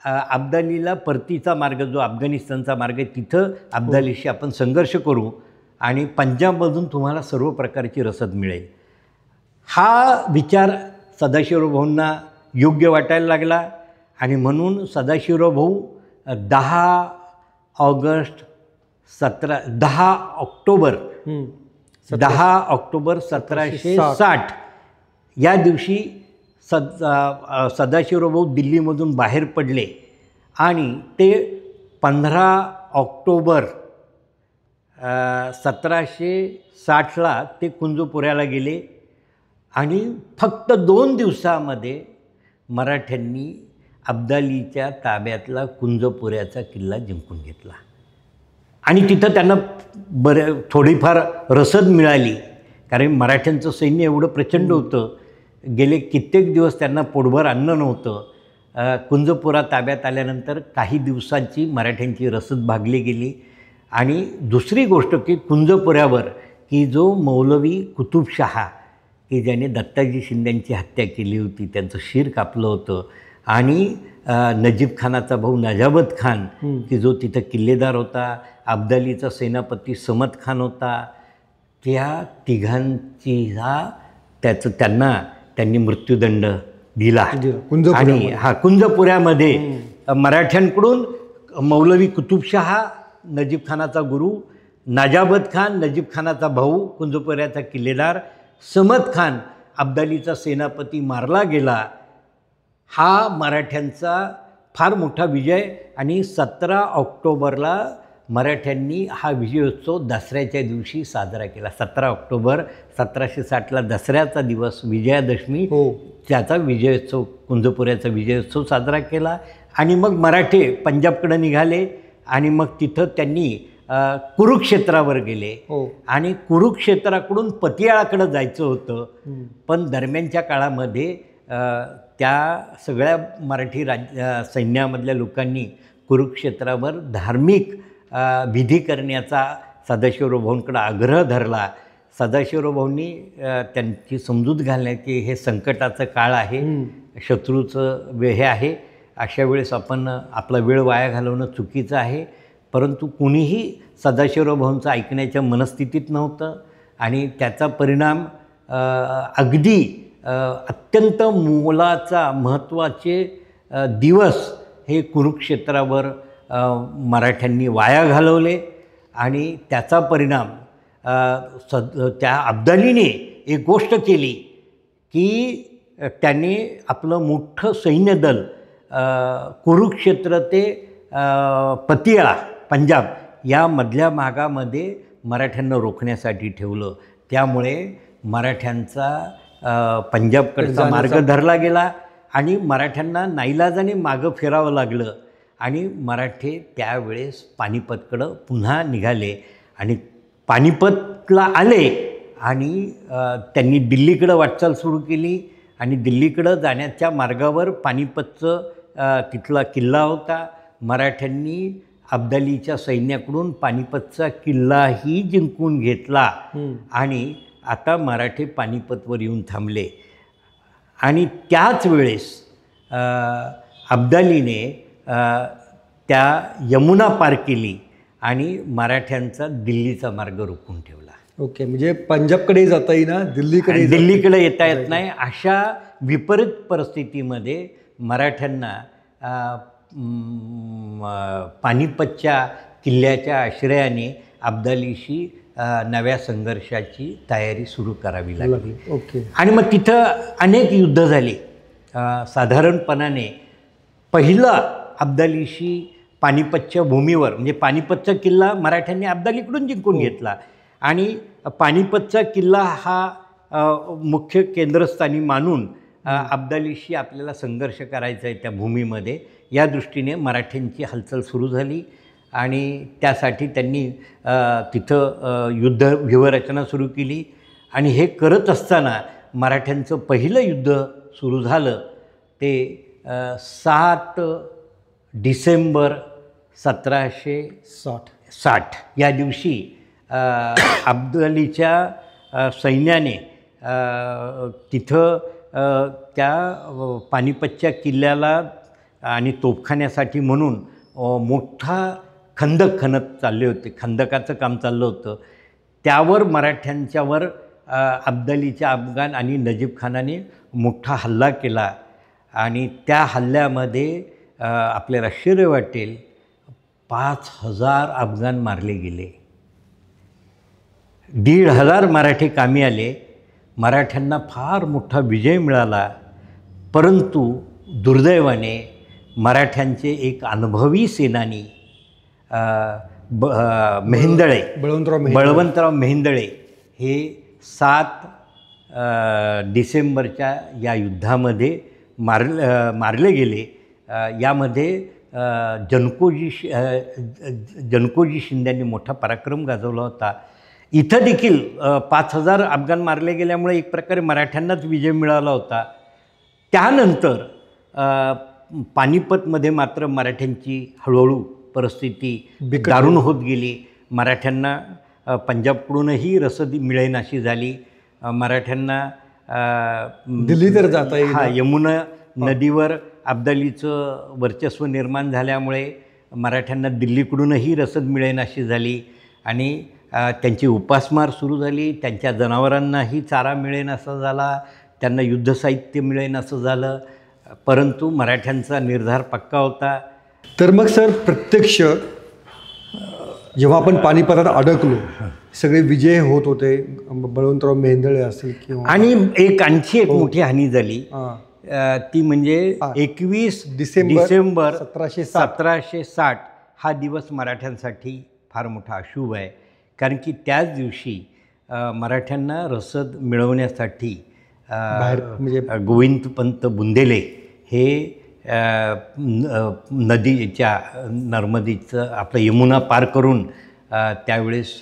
अब्दालीला परतीचा मार्ग जो अफगाणिस्तानचा मार्ग आहे तिथं अब्दालीशी आपण संघर्ष करू आणि पंजाबमधून तुम्हाला सर्व प्रकारची रसद मिळेल. हा विचार सदाशिवराव भाऊंना योग्य वाटायला लागला आणि म्हणून सदाशिवराव भाऊ 10 ऑगस्ट 10 ऑक्टोबर 1760 या दिवशी सदाशिवराव भाऊ दिल्लीमधून बाहेर पडले आणि ते 15 ऑक्टोबर 1760ला ते कुंजपुऱ्याला गेले आणि फक्त 2 दिवसामध्ये मराठ्यांनी अब्दालीच्या ताब्यातला कुंजपुऱ्याचा किल्ला जिंकून घेतला आणि तिथं त्यांना थोडीफार रसद मिळाली, कारण मराठ्यांचं सैन्य एवढं प्रचंड होतं, गेले कित्येक दिवस त्यांना पोटभर अन्न नव्हतं. कुंजपुरा ताब्यात आल्यानंतर काही दिवसांची मराठ्यांची रसद भागली गेली. आणि दुसरी गोष्ट की कुंजपुऱ्यावर की जो मौलवी कुतुबशहा की ज्याने दत्ताजी शिंद्यांची हत्या केली होती, त्यांचं शिर कापलं होतं, आणि नजीब खानाचा भाऊ नजाबत खान की जो तिथं किल्लेदार होता, अब्दालीचा सेनापती समद खान होता, त्या तिघांची त्यांनी मृत्यूदंड दिला. आणि कुंजपुऱ्यामध्ये मराठ्यांकडून मौलवी कुतुबशहा नजीब खानाचा गुरु, नजाबत खान नजीब खानाचा भाऊ कुंजपुऱ्याचा किल्लेदार, समद खान अब्दालीचा सेनापती मारला गेला. हा मराठ्यांचा फार मोठा विजय. आणि 17 ऑक्टोबरला मराठ्यांनी हा विजयोत्सव दसऱ्याच्या दिवशी साजरा केला. 17 ऑक्टोबर 1760ला दसऱ्याचा दिवस, विजयादशमी, त्याचा विजयोत्सव, कुंजपुऱ्याचा विजयोत्सव साजरा केला. आणि मग मराठे पंजाबकडे निघाले आणि मग तिथं त्यांनी कुरुक्षेत्रावर गेले. आणि कुरुक्षेत्राकडून पतियाळाकडे जायचं होतं, पण दरम्यानच्या काळामध्ये त्या सगळ्या मराठी सैन्यामधल्या लोकांनी कुरुक्षेत्रावर धार्मिक विधी करण्याचा सदाशिवराव भाऊंकडे आग्रह धरला. सदाशिवराव भाऊंनी त्यांची समजूत घालण्यात की हे संकटाचं काळ आहे, शत्रूचं हे आहे, अशा वेळेस आपण आपला वेळ वाया घालवणं चुकीचं आहे. परंतु कुणीही सदाशिवराव भाऊंचं ऐकण्याच्या मनस्थितीत नव्हतं आणि त्याचा परिणाम अगदी अत्यंत मोलाचा महत्त्वाचे दिवस हे कुरुक्षेत्रावर मराठ्यांनी वाया घालवले. आणि त्याचा परिणाम त्या अब्दालीने एक गोष्ट केली की त्याने आपलं मोठं सैन्यदल कुरुक्षेत्र ते पतियाळा पंजाब या मधल्या भागामध्ये मराठ्यांना रोखण्यासाठी ठेवलं. त्यामुळे मराठ्यांचा पंजाबकडचा मार्ग धरला गेला आणि मराठ्यांना नाईलाजाने मागं फिरावं लागलं. आणि मराठे त्यावेळेस पानिपतकडं पुन्हा निघाले आणि पानिपतला आले आणि त्यांनी दिल्लीकडं वाटचाल सुरू केली. आणि दिल्लीकडं जाण्याच्या मार्गावर पानिपतचं तिथला किल्ला होता. मराठ्यांनी अब्दालीच्या सैन्याकडून पानिपतचा किल्लाही जिंकून घेतला आणि आता मराठे पानिपतवर येऊन थांबले. आणि त्याच वेळेस अब्दालीने त्या यमुना पार केली आणि मराठ्यांचा दिल्लीचा मार्ग रोखून ठेवला. ओके, म्हणजे पंजाबकडे जाता येईना, दिल्लीकडे येता येत नाही. अशा विपरीत परिस्थितीमध्ये मराठ्यांना पानिपतच्या किल्ल्याच्या आश्रयाने अब्दालीशी नव्या संघर्षाची तयारी सुरू करावी लागली. ओके. आणि मग तिथं अनेक युद्ध झाली. साधारणपणाने पहिलं अब्दालीशी पानिपतच्या भूमीवर, म्हणजे पानिपतचा किल्ला मराठ्यांनी अब्दालीकडून जिंकून घेतला आणि पानिपतचा किल्ला हा मुख्य केंद्रस्थानी मानून अब्दालीशी आपल्याला संघर्ष करायचा आहे त्या भूमीमध्ये. या दृष्टीने मराठ्यांची हालचाल सुरू झाली आणि त्यासाठी त्यांनी तिथं युद्ध व्यूहरचना सुरू केली. आणि हे करत असताना मराठ्यांचं पहिलं युद्ध सुरू झालं ते 7 डिसेंबर 1760 या दिवशी अब्दालीच्या सैन्याने तिथं त्या पानिपतच्या किल्ल्याला आणि तोफखान्यासाठी म्हणून मोठा खंदक खणत चालले होते. खंदकाचं काम चाललं होतं. त्यावर मराठ्यांच्यावर अब्दालीच्या अफगाण आणि नजीब खानाने मोठा हल्ला केला. आणि त्या हल्ल्यामध्ये आपल्याला आश्चर्य वाटेल 5,000 अफगाण मारले गेले. 1,500 मराठे कामी आले. मराठ्यांना फार मोठा विजय मिळाला. परंतु दुर्दैवाने मराठ्यांचे एक अनुभवी सेनानी मेहेंदळे, बळवंतराव मेहेंदळे हे 7 डिसेंबरच्या या युद्धामध्ये मारले गेले. यामध्ये जनकोजी शिंद्यांनी मोठा पराक्रम गाजवला होता. इथं देखील 5,000 अफगाण मारले गेल्यामुळे एक प्रकारे मराठ्यांनाच विजय मिळाला होता. त्यानंतर पानिपतमध्ये मात्र मराठ्यांची हळूहळू परिस्थिती दारुण होत गेली. मराठ्यांना पंजाबकडूनही रसद मिळेनाशी झाली. मराठ्यांना दिल्ली तर जाता येईल. यमुना नदीवर अब्दालीचं वर्चस्व निर्माण झाल्यामुळे मराठ्यांना दिल्लीकडूनही रसद मिळेनाशी झाली आणि त्यांची उपासमार सुरू झाली. त्यांच्या जनावरांनाही चारा मिळेनासा झाला. त्यांना युद्धसाहित्य मिळेनासं झालं. परंतु मराठ्यांचा निर्धार पक्का होता. तर मग सर, प्रत्यक्ष जेव्हा आपण पानिपतात अडकलो, सगळे विजय होत होते, बळवंतराव मेहेंदळे असतील किंवा आणि आणखी एक मोठी हानी झाली. ती म्हणजे 21 डिसेंबर 1760 हा दिवस मराठ्यांसाठी फार मोठा अशुभ आहे. कारण की त्याच दिवशी मराठ्यांना रसद मिळवण्यासाठी म्हणजे गोविंदपंत बुंदेले हे नदीच्या नर्मदीचं आपलं यमुना पार करून त्यावेळेस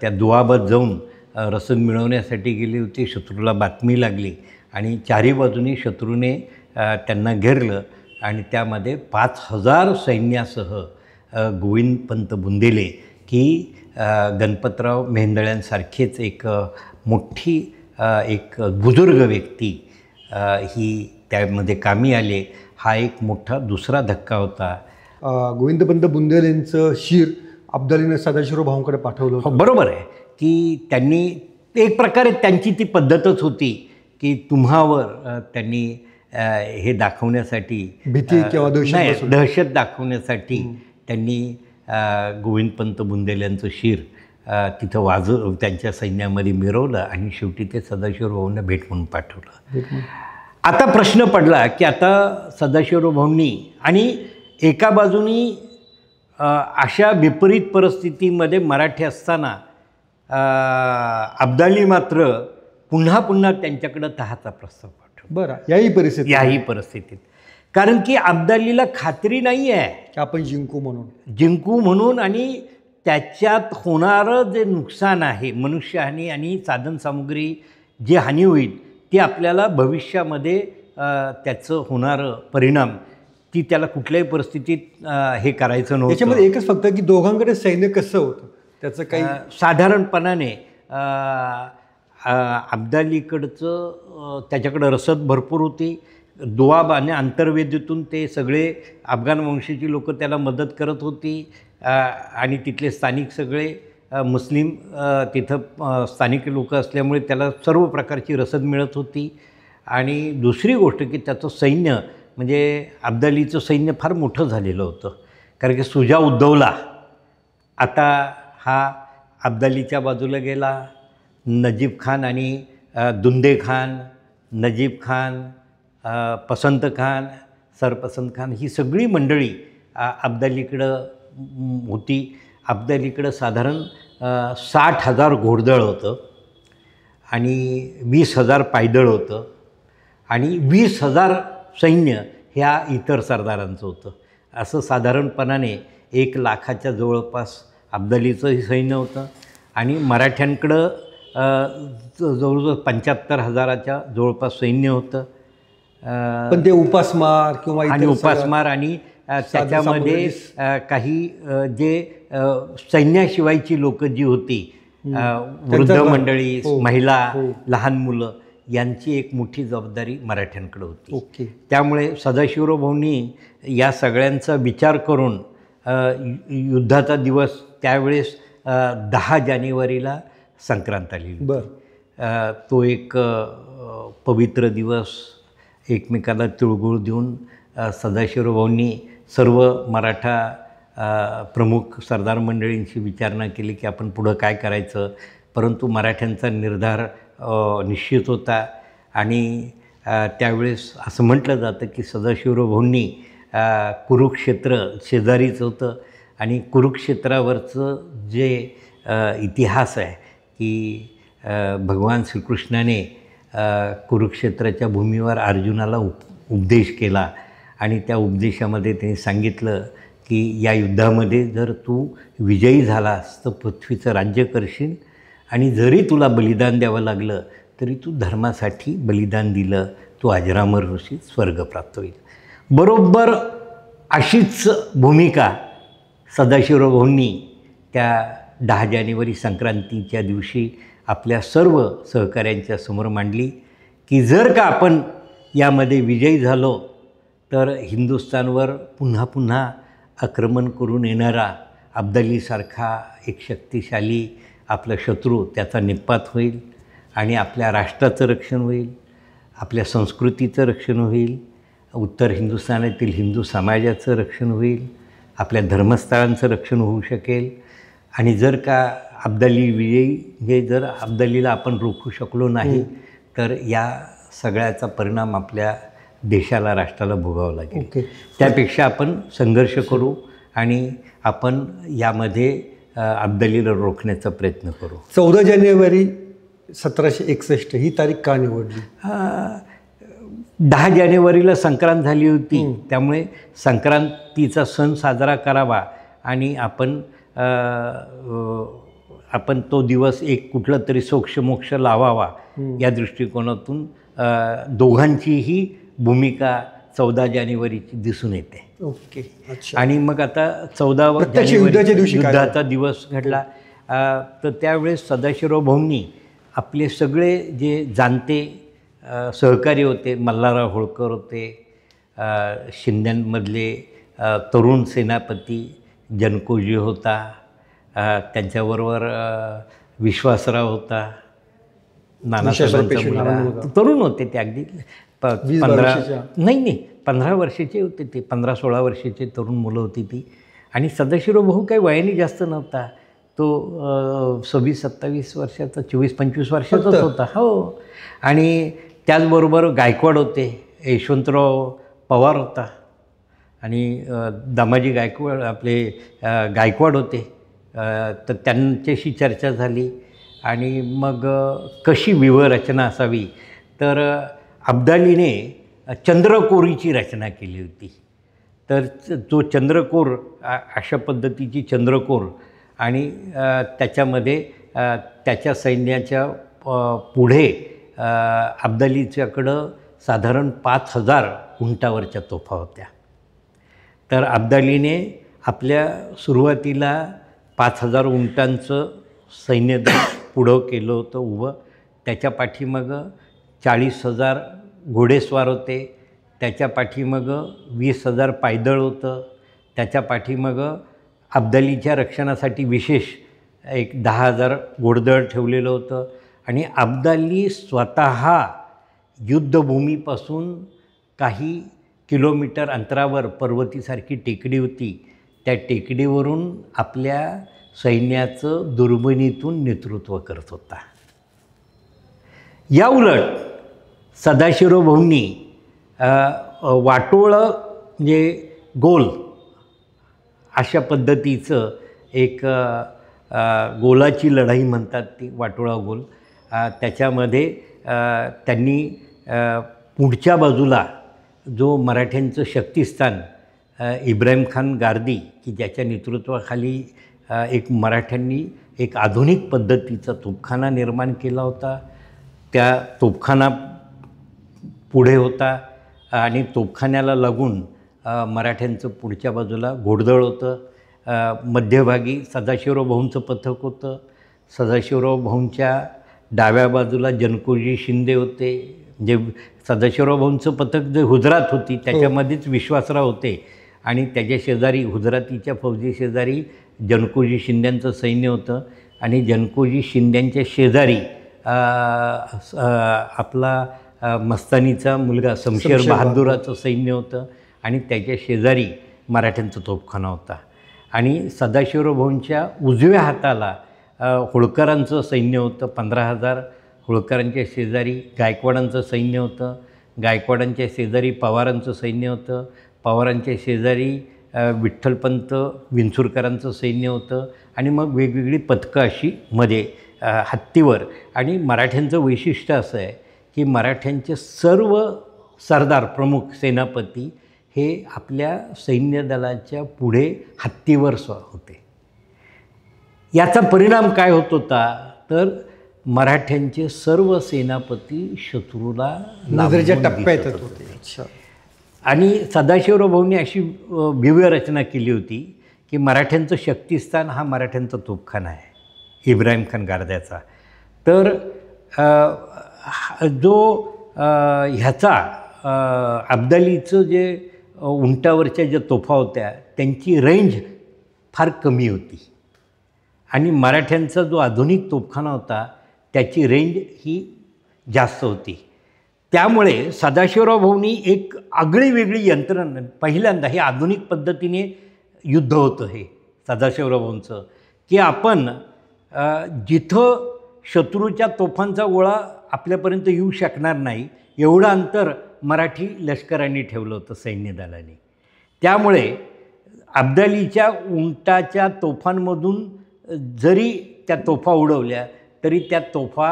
त्या दुआबात जाऊन रसद मिळवण्यासाठी गेले होते. शत्रूला बातमी लागली आणि चारही बाजूनी शत्रूने त्यांना घेरलं आणि त्यामध्ये 5,000 सैन्यासह गोविंदपंत बुंदेले की गणपतराव मेहेंदळ्यांसारखेच एक मोठी एक बुजुर्ग व्यक्ती ही त्यामध्ये कामी आले. हा एक मोठा दुसरा धक्का होता. गोविंदपंत बुंदेलेंचं शिर अब्दालीनं सदाशिवराव भाऊंकडे पाठवलं होतं. बरोबर आहे की त्यांनी एक प्रकारे त्यांची ती पद्धतच होती की तुम्हावर त्यांनी हे दाखवण्यासाठी भीती किंवा दहशत दाखवण्यासाठी त्यांनी गोविंदपंत बुंदेल्यांचं शिर तिथं त्यांच्या सैन्यामध्ये मिरवलं आणि शेवटी ते सदाशिवराव भाऊंना भेट म्हणून पाठवलं. आता प्रश्न पडला की आता सदाशिवराव भाऊंनी आणि एका बाजूनी अशा विपरीत परिस्थितीमध्ये मराठी असताना अब्दाली मात्र पुन्हा पुन्हा त्यांच्याकडं तहाचा प्रस्ताव पाठवला. बरं, याही परिस्थितीत कारण की अब्दालीला खात्री नाही आहे की आपण जिंकू म्हणून आणि त्याच्यात होणारं जे नुकसान आहे, मनुष्यहानी आणि साधनसामुग्री जी हानी होईल ती आपल्याला भविष्यामध्ये त्याचं होणारं परिणाम ती त्याला कुठल्याही परिस्थितीत हे करायचं नव्हतं. त्याच्यामध्ये एकच फक्त की दोघांकडे सैन्य कसं होतं त्याचं काही साधारणपणाने अब्दालीकडचं त्याच्याकडं रसद भरपूर होती. दुआब आणि अंतर्वेदीतून ते सगळे अफगाण वंशीची लोक त्याला मदत करत होती आणि तिथले स्थानिक सगळे मुस्लिम तिथं स्थानिक लोक असल्यामुळे त्याला सर्व प्रकारची रसद मिळत होती. आणि दुसरी गोष्ट की त्याचं सैन्य म्हणजे अब्दालीचं सैन्य फार मोठं झालेलं होतं. कारण की सुजा उद्दौला आता हा अब्दालीच्या बाजूला गेला. नजीब खान आणि दुंदे खान, नजीब खान, पसंत खान, सरपसंत खान ही सगळी मंडळी अब्दालीकडं होती. अब्दालीकडं साधारण 60,000 घोडदळ होतं आणि 20,000 पायदळ होतं आणि 20,000 सैन्य ह्या इतर सरदारांचं होतं. असं साधारणपणाने 1,00,000च्या जवळपास अब्दालीचंही सैन्य होतं आणि मराठ्यांकडं जवळजवळ 75,000च्या जवळपास सैन्य होतं. पण ते उपासमार किंवा आणि उपासमार आणि त्याच्यामध्ये काही जे सैन्याशिवायची लोक जी होती, वृद्ध मंडळी, महिला, लहान मुलं यांची एक मोठी जबाबदारी मराठ्यांकडे होती. त्यामुळे सदाशिवराव भाऊंनी या सगळ्यांचा विचार करून युद्धाचा दिवस त्यावेळेस 10 जानेवारीला संक्रांत आली. तो एक पवित्र दिवस एकमेकाला तिळगुळ देऊन सदाशिवराव भाऊंनी सर्व मराठा प्रमुख सरदार मंडळींशी विचारणा केली की आपण पुढं काय करायचं, परंतु मराठ्यांचा निर्धार निश्चित होता. आणि त्यावेळेस असं म्हटलं जातं की सदाशिवराव भाऊंनी कुरुक्षेत्र शेजारीच होतं आणि कुरुक्षेत्रावरचं जे इतिहास आहे की भगवान श्रीकृष्णाने कुरुक्षेत्राच्या भूमीवर अर्जुनाला उपदेश केला आणि त्या उपदेशामध्ये त्यांनी सांगितलं की या युद्धामध्ये जर तू विजयी झालास तर पृथ्वीचं राज्य करशील आणि जरी तुला बलिदान द्यावं लागलं तरी तू धर्मासाठी बलिदान दिलं तू अजरामर होशील, स्वर्ग प्राप्त होईल. बरोबर अशीच भूमिका सदाशिवराव भाऊंनी त्या 10 जानेवारी संक्रांतीच्या दिवशी आपल्या सर्व सहकाऱ्यांच्या समोर मांडली की जर का आपण यामध्ये विजयी झालो तर हिंदुस्थानवर पुन्हा पुन्हा आक्रमण करून येणारा अब्दालीसारखा एक शक्तिशाली आपला शत्रू त्याचा निपात होईल आणि आपल्या राष्ट्राचं रक्षण होईल, आपल्या संस्कृतीचं रक्षण होईल, उत्तर हिंदुस्थानातील हिंदू समाजाचं रक्षण होईल, आपल्या धर्मस्थळांचं रक्षण होऊ शकेल. आणि जर का अब्दाली विजयी हे जर अब्दालीला आपण रोखू शकलो नाही तर या सगळ्याचा परिणाम आपल्या देशाला, राष्ट्राला भोगावं लागेल. त्यापेक्षा आपण संघर्ष करू आणि आपण यामध्ये अब्दालीला रोखण्याचा प्रयत्न करू. 14 जानेवारी 1761 ही तारीख का निवडली? 10 जानेवारीला संक्रांत झाली होती, त्यामुळे संक्रांतीचा सण साजरा करावा आणि आपण तो दिवस एक कुठला तरी सोक्षमोक्ष लावावा या दृष्टिकोनातून दोघांचीही भूमिका 14 जानेवारीची दिसून येते. ओके. आणि मग आता 14 जानेवारी युद्धाचा दिवस घडला तर त्यावेळेस सदाशिवराव भाऊंनी आपले सगळे जे जाणते सहकारी होते, मल्हारराव होळकर होते, शिंद्यांमधले तरुण सेनापती जनकोजी होता, त्यांच्याबरोबर विश्वासराव होता, नानासाहेबांचा मुलगा, तरुण होते ते, अगदी 15 वर्षाचे होते ते, 15-16 वर्षाचे तरुण मुलं होती ती. आणि सदाशिवराव भाऊ काही वयाने जास्त नव्हता, तो 26-27 वर्षाचा, 24-25 वर्षाचाच होता. हो. आणि त्याचबरोबर गायकवाड होते, यशवंतराव पवार होता आणि दामाजी गायकवाड होते. तर त्यांच्याशी चर्चा झाली आणि मग कशी व्यूहरचना असावी तर अब्दालीने चंद्रकोरीची रचना केली होती. तर तो चंद्रकोर, अशा पद्धतीची चंद्रकोर आणि त्याच्यामध्ये त्याच्या सैन्याच्या पुढे अब्दालीच्याकडं साधारण 5000 उंटावरच्या तोफा होत्या. तर अब्दालीने आपल्या सुरुवातीला 5000 उंटांचं सैन्य पुढं केलं होतं उभं. त्याच्या पाठीमागं 40,000 घोडेस्वार होते, त्याच्या पाठीमागं 20,000 पायदळ होतं, त्याच्या पाठीमागं अब्दालीच्या रक्षणासाठी विशेष एक 10,000 घोडदळ ठेवलेलं होतं. आणि अब्दाली स्वतः युद्धभूमीपासून काही किलोमीटर अंतरावर पर्वतीसारखी टेकडी होती, त्या टेकडीवरून आपल्या सैन्याचं दुर्बिणीतून नेतृत्व करत होता. या उलट सदाशिवराव भाऊंनी वाटोळं म्हणजे गोल अशा पद्धतीचं एक गोलाची लढाई म्हणतात ती, वाटोळा गोल. त्याच्यामध्ये त्यांनी पुढच्या बाजूला जो मराठ्यांचं शक्तिस्थान इब्राहिम खान गारदी, की ज्याच्या नेतृत्वाखाली एक मराठ्यांनी एक आधुनिक पद्धतीचा तोफखाना निर्माण केला होता, त्या तोफखाना पुढे होता आणि तोफखान्याला लागून मराठ्यांचं पुढच्या बाजूला घोडदळ होतं. मध्यभागी सदाशिवराव भाऊंचं पथक होतं. सदाशिवराव भाऊंच्या डाव्या बाजूला जनकोजी शिंदे होते. जे सदाशिवराव भाऊंचं पथक जे हुजरात होती त्याच्यामध्येच विश्वासराव होते आणि त्याच्या शेजारी हुजरातीच्या फौजी शेजारी जनकोजी शिंद्यांचं सैन्य होतं आणि जनकोजी शिंद्यांच्या शेजारी आपला मस्तानीचा मुलगा शमशेर बहादुराचं सैन्य होतं आणि त्याच्या शेजारी मराठ्यांचा तोफखाना होता. आणि सदाशिवराव भाऊंच्या उजव्या हाताला होळकरांचं सैन्य होतं. 15,000 होळकरांच्या शेजारी गायकवाडांचं सैन्य होतं. गायकवाडांच्या शेजारी पवारांचं सैन्य होतं. पवारांच्या शेजारी विठ्ठलपंत विंचुरकरांचं सैन्य होतं. आणि मग वेगवेगळी पथकं अशी मध्ये हत्तीवर. आणि मराठ्यांचं वैशिष्ट्य असं आहे की मराठ्यांचे सर्व सरदार प्रमुख सेनापती हे आपल्या सैन्यदलाच्या पुढे हत्तीवर होते. याचा परिणाम काय होत होता तर मराठ्यांचे सर्व सेनापती शत्रूला नजरेच्या लांबून टप्प्यात दिसत येत होते. होते. आणि सदाशिवराव भाऊंनी अशी व्यूहरचना केली होती की मराठ्यांचं शक्तिस्थान हा मराठ्यांचा तोफखाना आहे, इब्राहिम खान गारद्याचा. तर जो ह्याचा अब्दालीचं जे उंटावरच्या ज्या तोफा होत्या त्यांची रेंज फार कमी होती आणि मराठ्यांचा जो आधुनिक तोफखाना होता त्याची रेंज ही जास्त होती. त्यामुळे सदाशिवराव भाऊंनी एक आगळी वेगळी यंत्रणा, पहिल्यांदा हे आधुनिक पद्धतीने युद्ध होतं हे सदाशिवराव भाऊंचं, की आपण जिथं शत्रूच्या तोफांचा गोळा आपल्यापर्यंत येऊ शकणार नाही एवढं अंतर मराठी लष्कराने ठेवलं होतं सैन्यदलाने. त्यामुळे अब्दालीच्या उंटाच्या तोफांमधून जरी त्या तोफा उडवल्या तरी त्या तोफा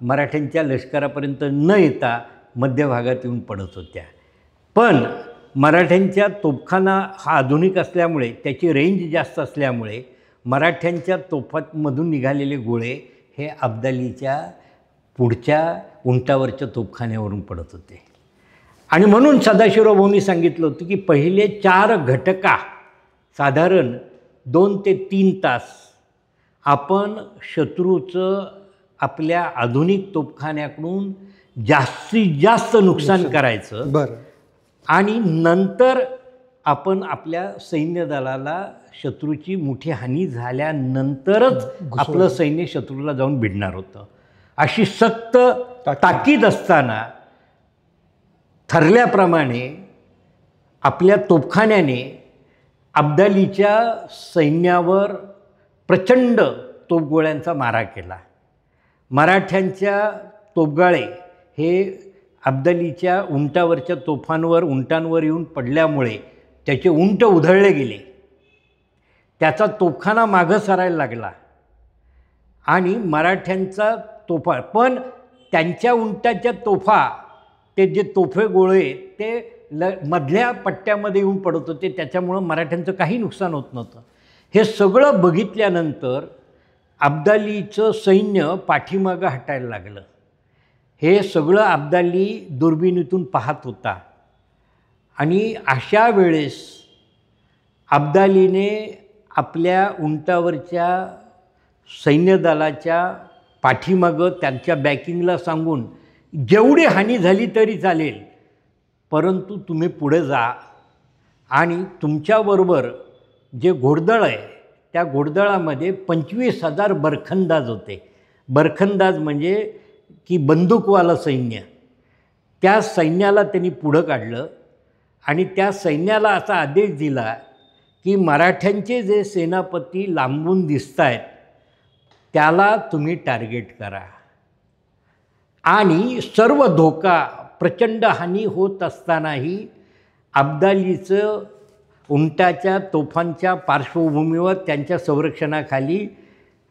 मराठ्यांच्या लष्करापर्यंत न येता मध्यभागात येऊन पडत होत्या. पण मराठ्यांच्या तोफखाना हा आधुनिक असल्यामुळे त्याची रेंज जास्त असल्यामुळे मराठ्यांच्या तोफांमधून निघालेले गोळे हे अब्दालीच्या पुढच्या उंटावरच्या तोफखान्यावरून पडत होते. आणि म्हणून सदाशिवराव भाऊंनी सांगितलं होतं की पहिले 4 घटका साधारण 2 ते 3 तास आपण शत्रूचं आपल्या आधुनिक तोफखान्याकडून जास्तीत जास्त नुकसान करायचं. बरं. आणि नंतर आपण आपल्या सैन्यदलाला शत्रूची मोठी हानी झाल्यानंतरच आपलं सैन्य शत्रूला जाऊन भिडणार होतं. अशी सक्त ताकीद असताना ठरल्याप्रमाणे आपल्या तोफखान्याने अब्दालीच्या सैन्यावर प्रचंड तोफगोळ्यांचा मारा केला. मराठ्यांच्या तोफगाळे हे अब्दालीच्या उंटावरच्या उंटांवर येऊन पडल्यामुळे त्याचे उंट उधळले गेले. त्याचा तोफखाना मागं सरायला लागला आणि मराठ्यांचा तोफा, पण त्यांच्या उंटाच्या तोफा, ते जे तोफे गोळे ते मधल्या पट्ट्यामध्ये येऊन पडत होते, त्याच्यामुळं मराठ्यांचं काही नुकसान होत नव्हतं. हे सगळं बघितल्यानंतर अब्दालीचं सैन्य पाठीमागं हटायला लागलं. हे सगळं अब्दाली दुर्बिणीतून पाहत होता आणि अशा वेळेस अब्दालीने आपल्या उंटावरच्या सैन्यदलाच्या पाठीमागं त्यांच्या बॅकिंगला सांगून जेवढी हानी झाली तरी चालेल, परंतु तुम्ही पुढे जा आणि तुमच्याबरोबर जे घोडदळ आहे त्या घोडदळामध्ये 25,000 बरखंदाज होते. बरखंदाज म्हणजे की बंदूकवालं सैन्य. त्या सैन्याला त्यांनी पुढं काढलं आणि त्या सैन्याला असा आदेश दिला की मराठ्यांचे जे सेनापती लांबून दिसत आहेत त्याला तुम्ही टार्गेट करा आणि सर्व धोका, प्रचंड हानी होत असतानाही अब्दालीचं उंटाच्या तोफांच्या पार्श्वभूमीवर त्यांच्या संरक्षणाखाली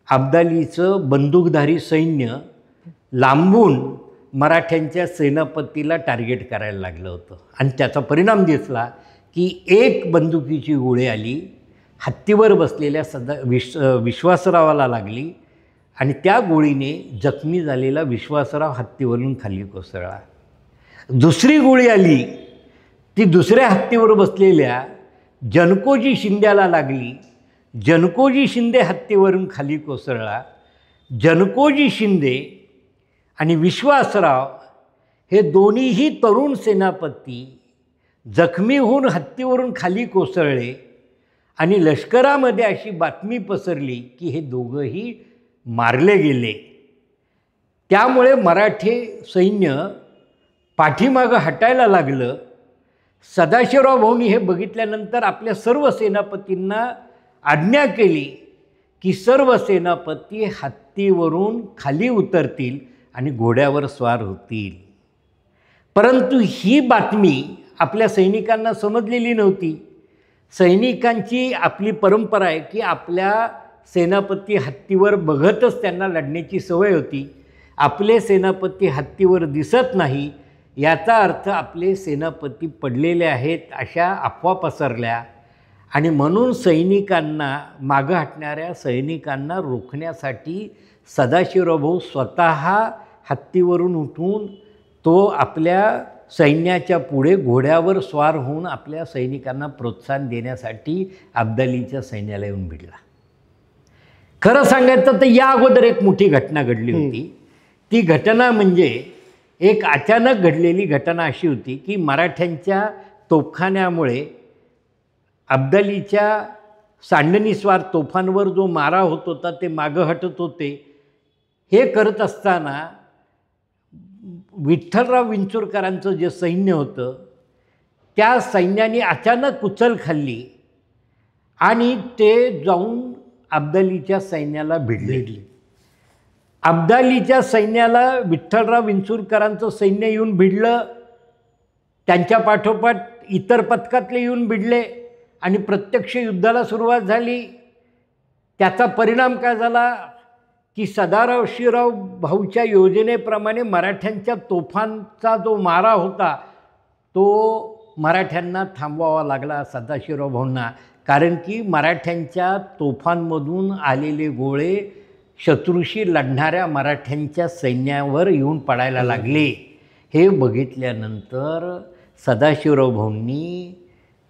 अब्दालीचं बंदूकधारी सैन्य लांबून मराठ्यांच्या सेनापतीला टार्गेट करायला लागलं होतं. आणि त्याचा परिणाम दिसला की एक बंदुकीची गोळी आली, हत्तीवर बसलेल्या विश्वासरावाला लागली आणि त्या गोळीने जखमी झालेला विश्वासराव हत्तीवरून खाली कोसळला. दुसरी गोळी आली, ती दुसऱ्या हत्तीवर बसलेल्या जनकोजी शिंद्याला लागली. जनकोजी शिंदे हत्तीवरून खाली कोसळला. जनकोजी शिंदे आणि विश्वासराव हे दोन्हीही तरुण सेनापती जखमी होऊन हत्तीवरून खाली कोसळले आणि लष्करामध्ये अशी बातमी पसरली की हे दोघंही मारले गेले. त्यामुळे मराठी सैन्य पाठीमागं हटायला लागलं. सदाशिवराव भाऊंनी हे बघितल्यानंतर आपल्या सर्व सेनापतींना आज्ञा केली की सर्व सेनापती हत्तीवरून खाली उतरतील आणि घोड्यावर स्वार होतील. परंतु ही बातमी आपल्या सैनिकांना समजलेली नव्हती. सैनिकांची आपली परंपरा आहे की आपल्या सेनापती हत्तीवर बघतच त्यांना लढण्याची सवय होती. आपले सेनापती हत्तीवर दिसत नाही याचा अर्थ आपले सेनापती पडलेले आहेत अशा अफवा पसरल्या आणि म्हणून सैनिकांना, मागं हटणाऱ्या सैनिकांना रोखण्यासाठी सदाशिवराव भाऊ स्वतः हत्तीवरून उठून तो आपल्या सैन्याच्या पुढे घोड्यावर स्वार होऊन आपल्या सैनिकांना प्रोत्साहन देण्यासाठी अब्दालीच्या सैन्याला येऊन भिडला. खरं सांगायचं तर या अगोदर एक मोठी घटना घडली होती. ती घटना म्हणजे एक अचानक घडलेली घटना अशी होती की मराठ्यांच्या तोफखान्यामुळे अब्दालीच्या सांडणीस्वार तोफांवर जो मारा होत होता ते मागं हटत होते. हे करत असताना विठ्ठलराव विंचुरकरांचं जे सैन्य होतं त्या सैन्याने अचानक उचल खाल्ली आणि ते जाऊन अब्दालीच्या सैन्याला भिडले. अब्दालीच्या सैन्याला विठ्ठलराव विंचुरकरांचं सैन्य येऊन भिडलं. त्यांच्या पाठोपाठ इतर पथकातले येऊन भिडले आणि प्रत्यक्ष युद्धाला सुरुवात झाली. त्याचा परिणाम काय झाला की सदाशिवराव भाऊच्या योजनेप्रमाणे मराठ्यांच्या तोफांचा जो मारा होता तो मराठ्यांना थांबवावा लागला सदाशिवराव भाऊंना. कारण की मराठ्यांच्या तोफांमधून आलेले गोळे शत्रूशी लढणाऱ्या मराठ्यांच्या सैन्यावर येऊन पडायला लागले. हे बघितल्यानंतर सदाशिवराव भाऊंनी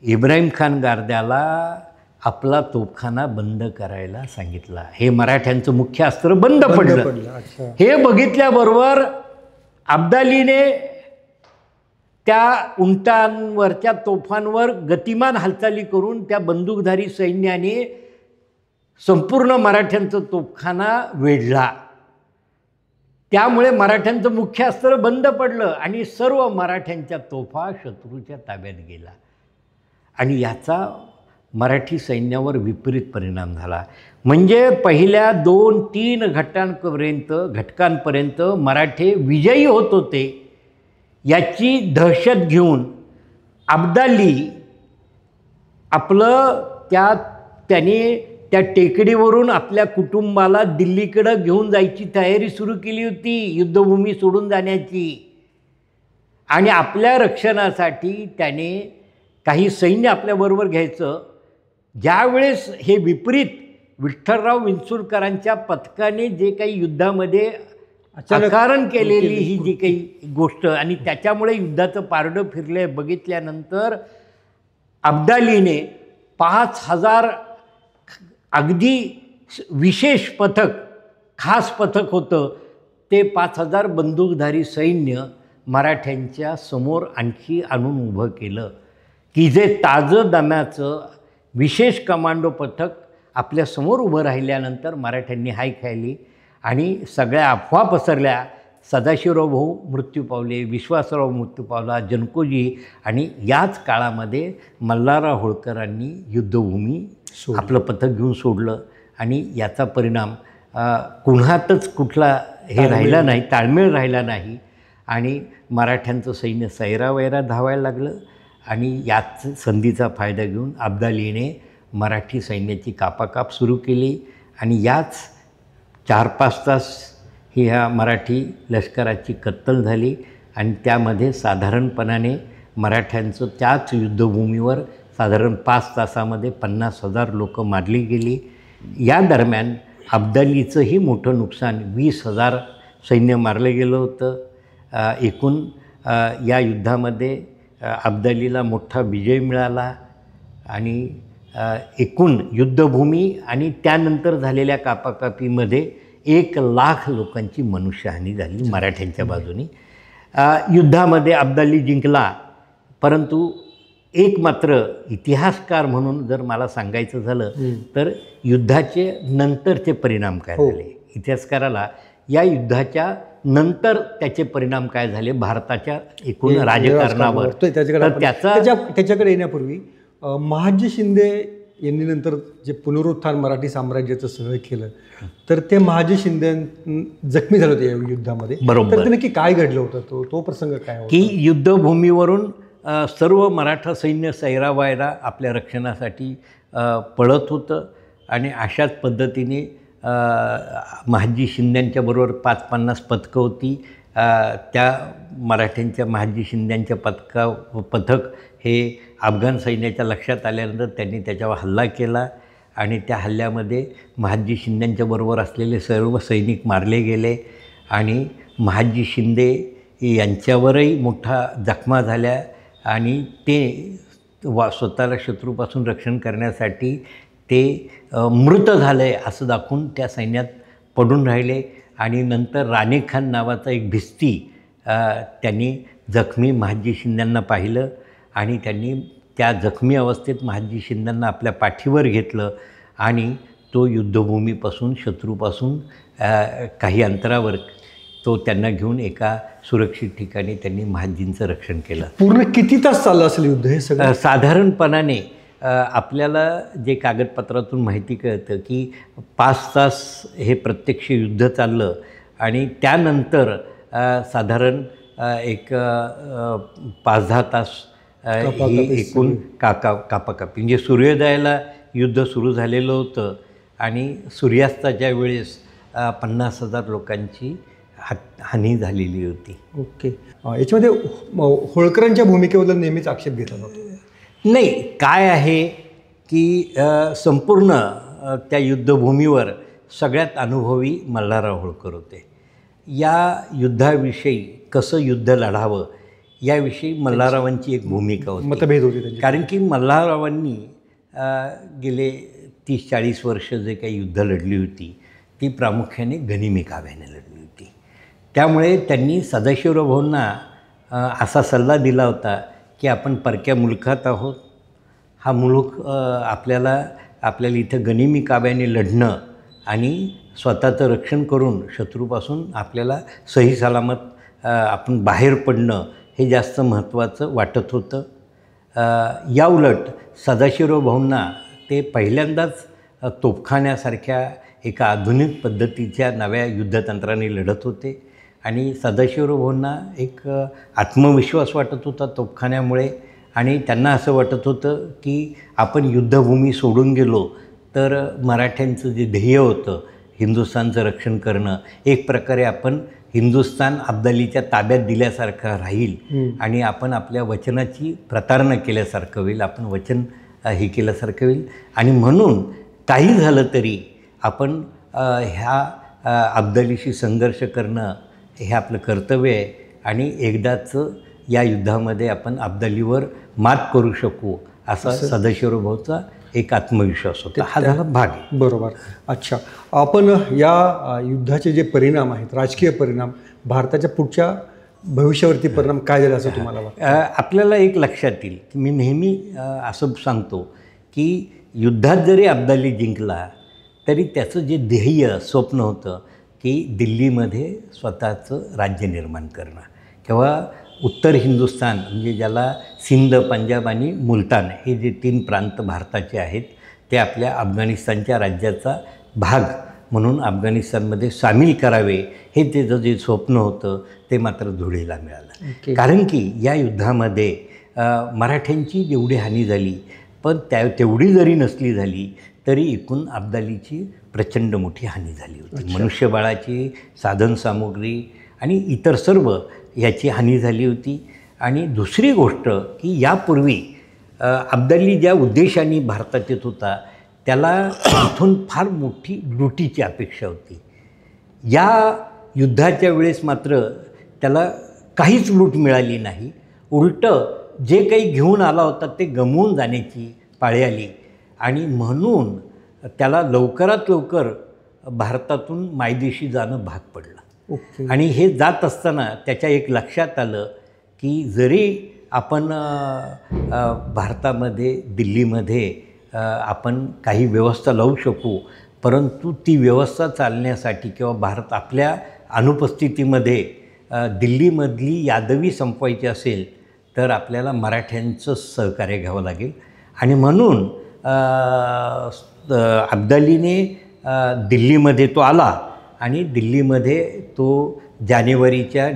इब्राहिम खान गारद्याला आपला तोफखाना बंद करायला सांगितला. हे मराठ्यांचं मुख्य अस्त्र बंद पडलं. हे बघितल्याबरोबर अब्दालीने त्या उंटांवरच्या तोफांवर गतिमान हालचाली करून त्या बंदूकधारी सैन्याने संपूर्ण मराठ्यांचं तोफखाना वेढला. त्यामुळे मराठ्यांचं मुख्य अस्त्र बंद पडलं आणि सर्व मराठ्यांच्या तोफा शत्रूच्या ताब्यात गेला आणि याचा मराठी सैन्यावर विपरीत परिणाम झाला. म्हणजे पहिल्या 2-3 घटकांपर्यंत मराठे विजयी होत होते. याची दहशत घेऊन अब्दाली आपलं त्याने त्या टेकडीवरून आपल्या कुटुंबाला दिल्लीकडं घेऊन जायची तयारी सुरू केली होती, युद्धभूमी सोडून जाण्याची. आणि आपल्या रक्षणासाठी त्याने काही सैन्य आपल्याबरोबर घ्यायचं. ज्यावेळेस हे विपरीत विठ्ठलराव विंचुरकरांच्या पथकाने जे काही युद्धामध्ये अकारण केलेली ही जी काही गोष्ट आणि त्याच्यामुळे युद्धाचं पारडं फिरले बघितल्यानंतर अब्दालीने 5000 अगदी विशेष पथक, खास पथक होतं ते 5000 बंदूकधारी सैन्य मराठ्यांच्या समोर आणखी आणून उभं केलं की जे ताजं दम्याचं विशेष कमांडो पथक आपल्यासमोर उभं राहिल्यानंतर मराठ्यांनी हाय खायली आणि सगळ्या अफवा पसरल्या. सदाशिवराव भाऊ मृत्यू पावले, विश्वासराव मृत्यू पावला, जनकोजी आणि याच काळामध्ये मल्हारराव होळकरांनी युद्धभूमी आपलं पथक घेऊन सोडलं आणि याचा परिणाम कुणातच कुठला हे राहिला नाही, ताळमेळ राहिला नाही आणि मराठ्यांचं सैन्य सैरावैरा धावायला लागलं. आणि याच संधीचा फायदा घेऊन अब्दालीने मराठी सैन्याची कापाकाप सुरू केली आणि याच 4-5 तास ही ह्या मराठी लष्कराची कत्तल झाली आणि त्यामध्ये साधारणपणाने मराठ्यांचं त्याच युद्धभूमीवर साधारण 5 तासामध्ये 50,000 लोकं मारली गेली. या दरम्यान अब्दालीचंही मोठं नुकसान, 20,000 सैन्य मारलं गेलं होतं. एकूण या युद्धामध्ये अब्दालीला मोठा विजय मिळाला आणि एकूण युद्धभूमी आणि त्यानंतर झालेल्या कापाकापीमध्ये 1,00,000 लोकांची मनुष्यहानी झाली मराठ्यांच्या बाजूने. युद्धामध्ये अब्दाली जिंकला. परंतु एक मात्र इतिहासकार म्हणून जर मला सांगायचं झालं तर युद्धाचे नंतरचे परिणाम काय झाले, इतिहासकाराला या युद्धाच्या नंतर त्याचे परिणाम काय झाले भारताच्या एकूण राजकारणावर, तर त्याच्याकडे येण्यापूर्वी महाजी शिंदे यांनी नंतर जे पुनरुत्थान मराठी साम्राज्याचं सगळं केलं, तर ते महाजी शिंदे जखमी झाले होते या युद्धामध्ये. बरोबर. तर ते नक्की काय घडलं होतं, तो प्रसंग काय होता? की युद्धभूमीवरून सर्व मराठा सैन्य सैरावैरा आपल्या रक्षणासाठी पळत होतं आणि अशाच पद्धतीने महाजी शिंद्यांच्याबरोबर 550 पथकं होती. त्या मराठ्यांच्या महाजी शिंद्यांच्या पथक हे अफगाण सैन्याच्या लक्षात आल्यानंतर त्यांनी त्याच्यावर हल्ला केला आणि त्या हल्ल्यामध्ये महाजी शिंद्यांच्याबरोबर असलेले सर्व सैनिक मारले गेले आणि महाजी शिंदे यांच्यावरही मोठा जखमा झाल्या आणि ते स्वतःला शत्रूपासून रक्षण करण्यासाठी ते मृत झाले असं दाखवून त्या सैन्यात पडून राहिले. आणि नंतर राणे खान नावाचा एक भिस्ती त्यांनी जखमी महाजी शिंद्यांना पाहिलं आणि त्यांनी त्या जखमी अवस्थेत महाजी शिंद्यांना आपल्या पाठीवर घेतलं आणि तो युद्धभूमीपासून शत्रूपासून काही अंतरावर तो त्यांना घेऊन एका सुरक्षित ठिकाणी त्यांनी महाजींचं रक्षण केलं. पूर्ण किती तास चाललं असेल युद्ध हे सगळं? साधारणपणाने आपल्याला जे कागदपत्रातून माहिती कळतं की 5 तास हे प्रत्यक्ष युद्ध चाललं आणि त्यानंतर साधारण एक 5-10 तास ही एकूण कापाकापी म्हणजे सूर्योदयाला युद्ध सुरू झालेलं होतं आणि सूर्यास्ताच्या वेळेस 50,000 लोकांची हानी झालेली होती. ओके. याच्यामध्ये होळकरांच्या भूमिकेबद्दल नेहमीच आक्षेप घेतला जातो. नाही, काय आहे की संपूर्ण त्या युद्धभूमीवर सगळ्यात अनुभवी मल्हारराव होळकर होते. या युद्धाविषयी कसं युद्ध लढावं याविषयी मल्हाररावांची एक भूमिका होती, मतभेद होते त्यांचे. कारण की मल्हाररावांनी गेले 30-40 वर्ष जे काही युद्ध लढली होती ती प्रामुख्याने गनिमी काव्याने लढली होती. त्यामुळे त्यांनी सदाशिवराव भाऊंना असा सल्ला दिला होता की आपण परक्या मुलखात आहोत, हा मुलूक आपल्याला इथं गनिमी काव्याने लढणं आणि स्वतःचं रक्षण करून शत्रूपासून आपल्याला सही सलामत आपण बाहेर पडणं हे जास्त महत्त्वाचं वाटत होतं. याउलट सदाशिवराव भाऊंना ते पहिल्यांदाच तोफखान्यासारख्या एका आधुनिक पद्धतीच्या नव्या युद्धतंत्राने लढत होते आणि सदाशिवराव भाऊंना एक आत्मविश्वास वाटत होता तोफखान्यामुळे आणि त्यांना असं वाटत होतं की आपण युद्धभूमी सोडून गेलो तर मराठ्यांचं जे ध्येय होतं हिंदुस्थानचं रक्षण करणं, एक प्रकारे आपण हिंदुस्थान अब्दालीच्या ताब्यात दिल्यासारखं राहील आणि आपण आपल्या वचनाची प्रतारणा केल्यासारखं होईल, आपण वचन हे केल्यासारखं होईल आणि म्हणून काही झालं तरी आपण ह्या अब्दालीशी संघर्ष करणं हे आपलं कर्तव्य आहे आणि एकदाचं या युद्धामध्ये आपण अब्दालीवर मात करू शकू असा सदाशिवराव भाऊचा एक आत्मविश्वास होता. हा झाला भाग आहे. बरोबर. अच्छा, आपण या युद्धाचे जे परिणाम आहेत, राजकीय परिणाम, भारताच्या पुढच्या भविष्यावरती परिणाम काय झाले असं तुम्हाला वाटतं? आपल्याला एक लक्षात येईल की मी नेहमी असं सांगतो की युद्धात जरी अब्दाली जिंकला तरी त्याचं जे ध्येय स्वप्न होतं की दिल्लीमध्ये स्वतःचं राज्य निर्माण करणं किंवा उत्तर हिंदुस्थान म्हणजे ज्याला सिंध, पंजाब आणि मुलतान हे जे 3 प्रांत भारताचे आहेत ते आपल्या अफगाणिस्तानच्या राज्याचा भाग म्हणून अफगाणिस्तानमध्ये सामील करावे हे त्याचं जे स्वप्न होतं ते मात्र धुळीला मिळालं. कारण की या युद्धामध्ये मराठ्यांची जेवढी हानी झाली पण तेवढी जरी नसली झाली तरी एकूण अब्दालीची प्रचंड मोठी हानी झाली होती. मनुष्यबळाची, साधनसामुग्री आणि इतर सर्व याची हानी झाली होती. आणि दुसरी गोष्ट की यापूर्वी अब्दाली ज्या उद्देशाने भारतात येत होता त्याला इथून फार मोठी लुटीची अपेक्षा होती. या युद्धाच्या वेळेस मात्र त्याला काहीच लूट मिळाली नाही. उलटं जे काही घेऊन आला होता ते गमवून जाण्याची पाळी आली आणि म्हणून त्याला लवकरात लवकर भारतातून मायदेशी जाणं भाग पडलं. आणि हे जात असताना त्याच्या एक लक्षात आलं की जरी आपण भारतामध्ये दिल्लीमध्ये आपण काही व्यवस्था लावू शकू परंतु ती व्यवस्था चालण्यासाठी किंवा भारत आपल्या अनुपस्थितीमध्ये दिल्लीमधली यादवी संपवायची असेल तर आपल्याला मराठ्यांचं सहकार्य घ्यावं लागेल. आणि म्हणून अब्दालीने दिल्लीमध्ये तो आला आणि दिल्लीमध्ये तो जानेवारीच्या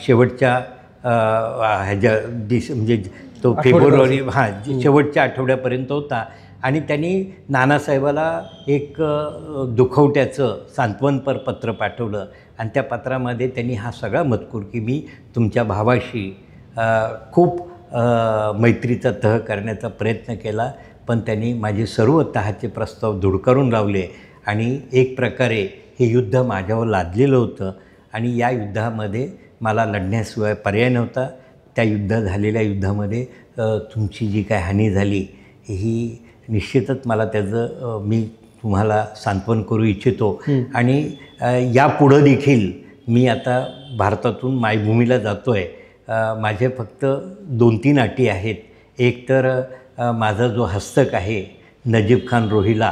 शेवटच्या म्हणजे तो फेब्रुवारी शेवटच्या आठवड्यापर्यंत होता आणि त्यांनी नानासाहेबाला एक दुखवट्याचं सांत्वनपर पत्र पाठवलं आणि त्या पत्रामध्ये त्यांनी हा सगळा मजकूर की मी तुमच्या भावाशी खूप मैत्रीचा तह करण्याचा प्रयत्न केला, पण त्यांनी माझे सर्व तहाचे प्रस्ताव धुडकारून लावले आणि एक प्रकारे हे युद्ध माझ्यावर लादलेलं होतं आणि या युद्धामध्ये मला लढण्याशिवाय पर्याय नव्हता. त्या झालेल्या युद्धामध्ये तुमची जी काय हानी झाली ही निश्चितच मला त्याचं मी तुम्हाला सांत्वन करू इच्छितो आणि यापुढं देखील मी आता भारतातून मायभूमीला जातो आहे. माझे फक्त 2-3 अटी आहेत. एक तर माझा जो हस्तक आहे नजीब खान रोहिला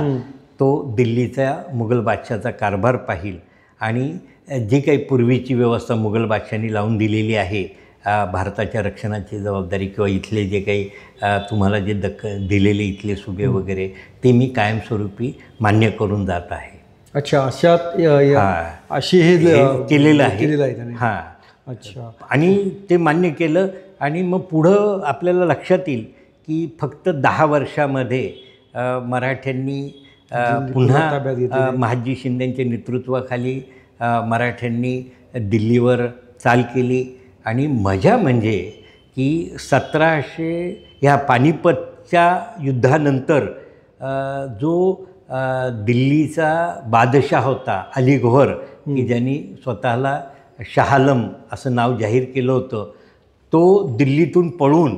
तो दिल्लीचा मुघल बादशाचा कारभार पाहील आणि जी काही पूर्वीची व्यवस्था मुघल बादशांनी लावून दिलेली आहे भारताच्या रक्षणाची जबाबदारी किंवा इथले जे काही तुम्हाला जे दिलेले इथले सुबे वगैरे ते मी कायमस्वरूपी मान्य करून जात आहे. अच्छा, अशी हे केलेलं आहे. हां, अच्छा. आणि ते मान्य केलं आणि मग पुढं आपल्याला लक्षात येईल की फक्त 10 वर्षामध्ये मराठ्यांनी पुन्हा महादजी शिंदेंच्या नेतृत्वाखाली मराठ्यांनी दिल्लीवर चाल केली आणि मजा म्हणजे की 1700 ह्या पानिपतच्या युद्धानंतर जो दिल्लीचा बादशाह होता अली गौहर की ज्यांनी स्वतःला शाह आलम असं नाव जाहीर केलं होतं, तो दिल्लीतून पळून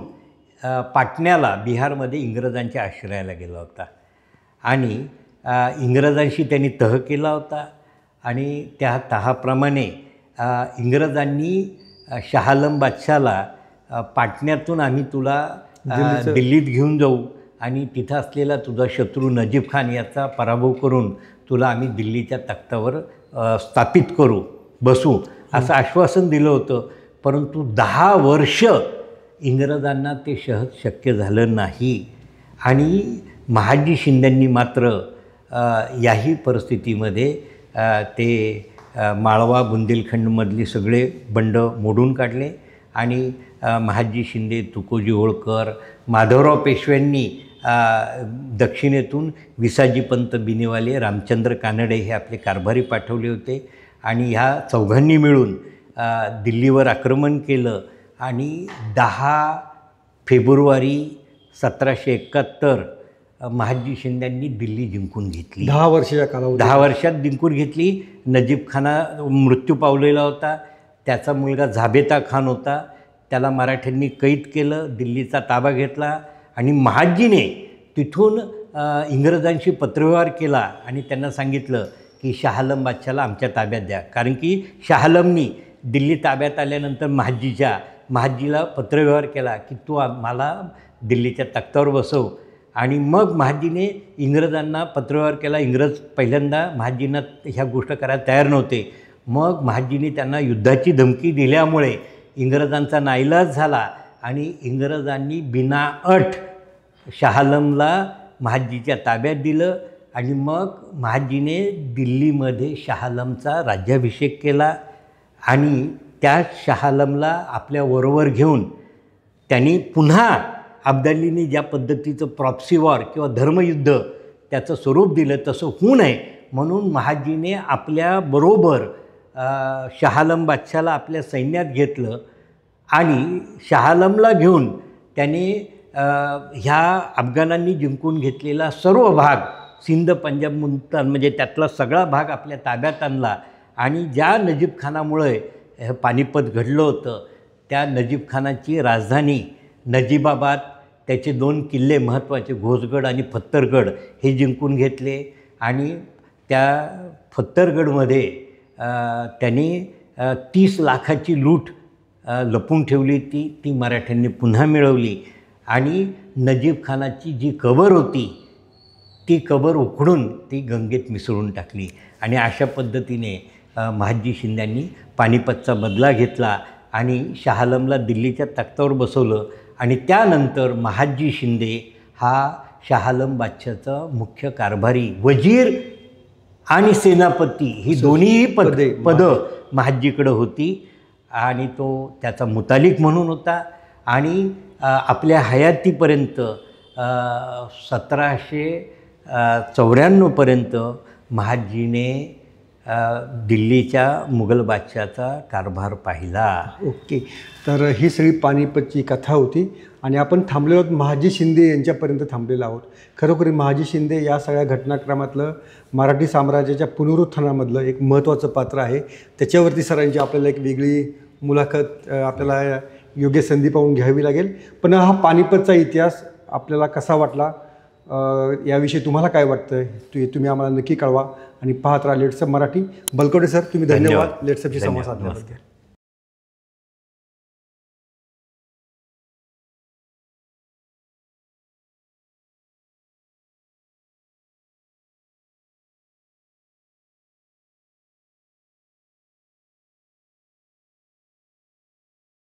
पाटण्याला बिहारमध्ये इंग्रजांच्या आश्रयाला गेला होता आणि इंग्रजांशी त्यांनी तह केला होता आणि त्या तहाप्रमाणे इंग्रजांनी शाह आलम बादशाहला पाटण्यातून आम्ही तुला दिल्लीत घेऊन जाऊ आणि तिथं असलेला तुझा शत्रू नजीब खान याचा पराभव करून तुला आम्ही दिल्लीच्या तख्तावर स्थापित करू बसू असं आश्वासन दिलं होतं. परंतु 10 वर्ष इंग्रजांना ते शक्य झालं नाही आणि महादजी शिंदेंनी मात्र याही परिस्थितीमध्ये ते माळवा बुंदेलखंडमधले सगळे बंड मोडून काढले आणि महादजी शिंदे, तुकोजी होळकर, माधवराव पेशव्यांनी दक्षिणेतून विसाजीपंत बिनेवाले, रामचंद्र कानडे हे आपले कारभारी पाठवले होते आणि ह्या चौघांनी मिळून दिल्लीवर आक्रमण केलं आणि 10 फेब्रुवारी 1771 महादजी शिंद्यांनी दिल्ली जिंकून घेतली. 10 वर्षाच्या कालावधीत 10 वर्षात जिंकून घेतली. नजीब खाना मृत्यू पावलेला होता, त्याचा मुलगा झाबेता खान होता, त्याला मराठ्यांनी कैद केलं, दिल्लीचा ताबा घेतला आणि महादजीने तिथून इंग्रजांशी पत्रव्यवहार केला आणि त्यांना सांगितलं की शाह आलम बादशाहला आमच्या ताब्यात द्या. कारण की शाह आलमनी दिल्ली ताब्यात आल्यानंतर महादजीला पत्रव्यवहार केला की तू मला दिल्लीच्या तख्तावर बसव आणि मग महादजीने इंग्रजांना पत्रव्यवहार केला. इंग्रज पहिल्यांदा महादजींना ह्या गोष्ट करायला तयार नव्हते. मग महादजीने त्यांना युद्धाची धमकी दिल्यामुळे इंग्रजांचा नाईलाज झाला आणि इंग्रजांनी बिनाअट शाह आलमला महादजीच्या ताब्यात दिलं आणि मग महादजीने दिल्लीमध्ये शाह आलमचा राज्याभिषेक केला आणि त्या शाह आलमला आपल्या बरोबर घेऊन त्यांनी पुन्हा अब्दालीने ज्या पद्धतीचं प्रॉक्सी वॉर किंवा धर्मयुद्ध त्याचं स्वरूप दिलं तसं होऊ नये म्हणून महादजीने आपल्याबरोबर शाह आलम बादशाहला आपल्या सैन्यात घेतलं आणि शाह आलमला घेऊन त्याने ह्या अफगाणांनी जिंकून घेतलेला सर्व भाग सिंध, पंजाब, मुलतान म्हणजे त्यातला सगळा भाग आपल्या ताब्यात आणला आणि ज्या नजीब खानामुळे हे पानिपत घडलं होतं त्या नजीब खानाची राजधानी नजीबाबाद, त्याचे 2 किल्ले महत्त्वाचे घोसगड आणि फत्तरगड हे जिंकून घेतले आणि त्या फत्तरगडमध्ये त्यांनी 30 लाखाची लूट लपून ठेवली ती मराठ्यांनी पुन्हा मिळवली आणि नजीब खानाची जी कबर होती ती कबर उखडून ती गंगेत मिसळून टाकली आणि अशा पद्धतीने महादजी शिंद्यांनी पानिपतचा बदला घेतला आणि शाह आलमला दिल्लीच्या तख्तावर बसवलं आणि त्यानंतर महादजी शिंदे हा शहाआलम बादशाहचा मुख्य कारभारी, वजीर आणि सेनापती ही दोन्ही पदं महादजीकडं होती आणि तो त्याचा मुतालिक म्हणून होता. आणि आपल्या हयातीपर्यंत 1794पर्यंत महादजीने दिल्लीच्या मुघल बादशाहाचा कारभार पाहिला. ओके, तर ही सगळी पानिपतची कथा होती आणि आपण थांबलेलो आहोत महाजी शिंदे यांच्यापर्यंत थांबलेलो आहोत. खरोखर महाजी शिंदे या सगळ्या घटनाक्रमातलं मराठी साम्राज्याच्या पुनरुत्थानामधलं एक महत्त्वाचं पात्र आहे. त्याच्यावरती सरांची आपल्याला एक वेगळी मुलाखत आपल्याला योग्य संधी पाहून घ्यावी लागेल. पण हा पानिपतचा इतिहास आपल्याला कसा वाटला, याविषयी तुम्हाला काय वाटतं तुम्ही आम्हाला नक्की कळवा आणि पाहत राहा लेट्सअप मराठी. बलकवडे सर, तुम्ही धन्यवाद लेट्सअपशी संवाद साधल्याबद्दल.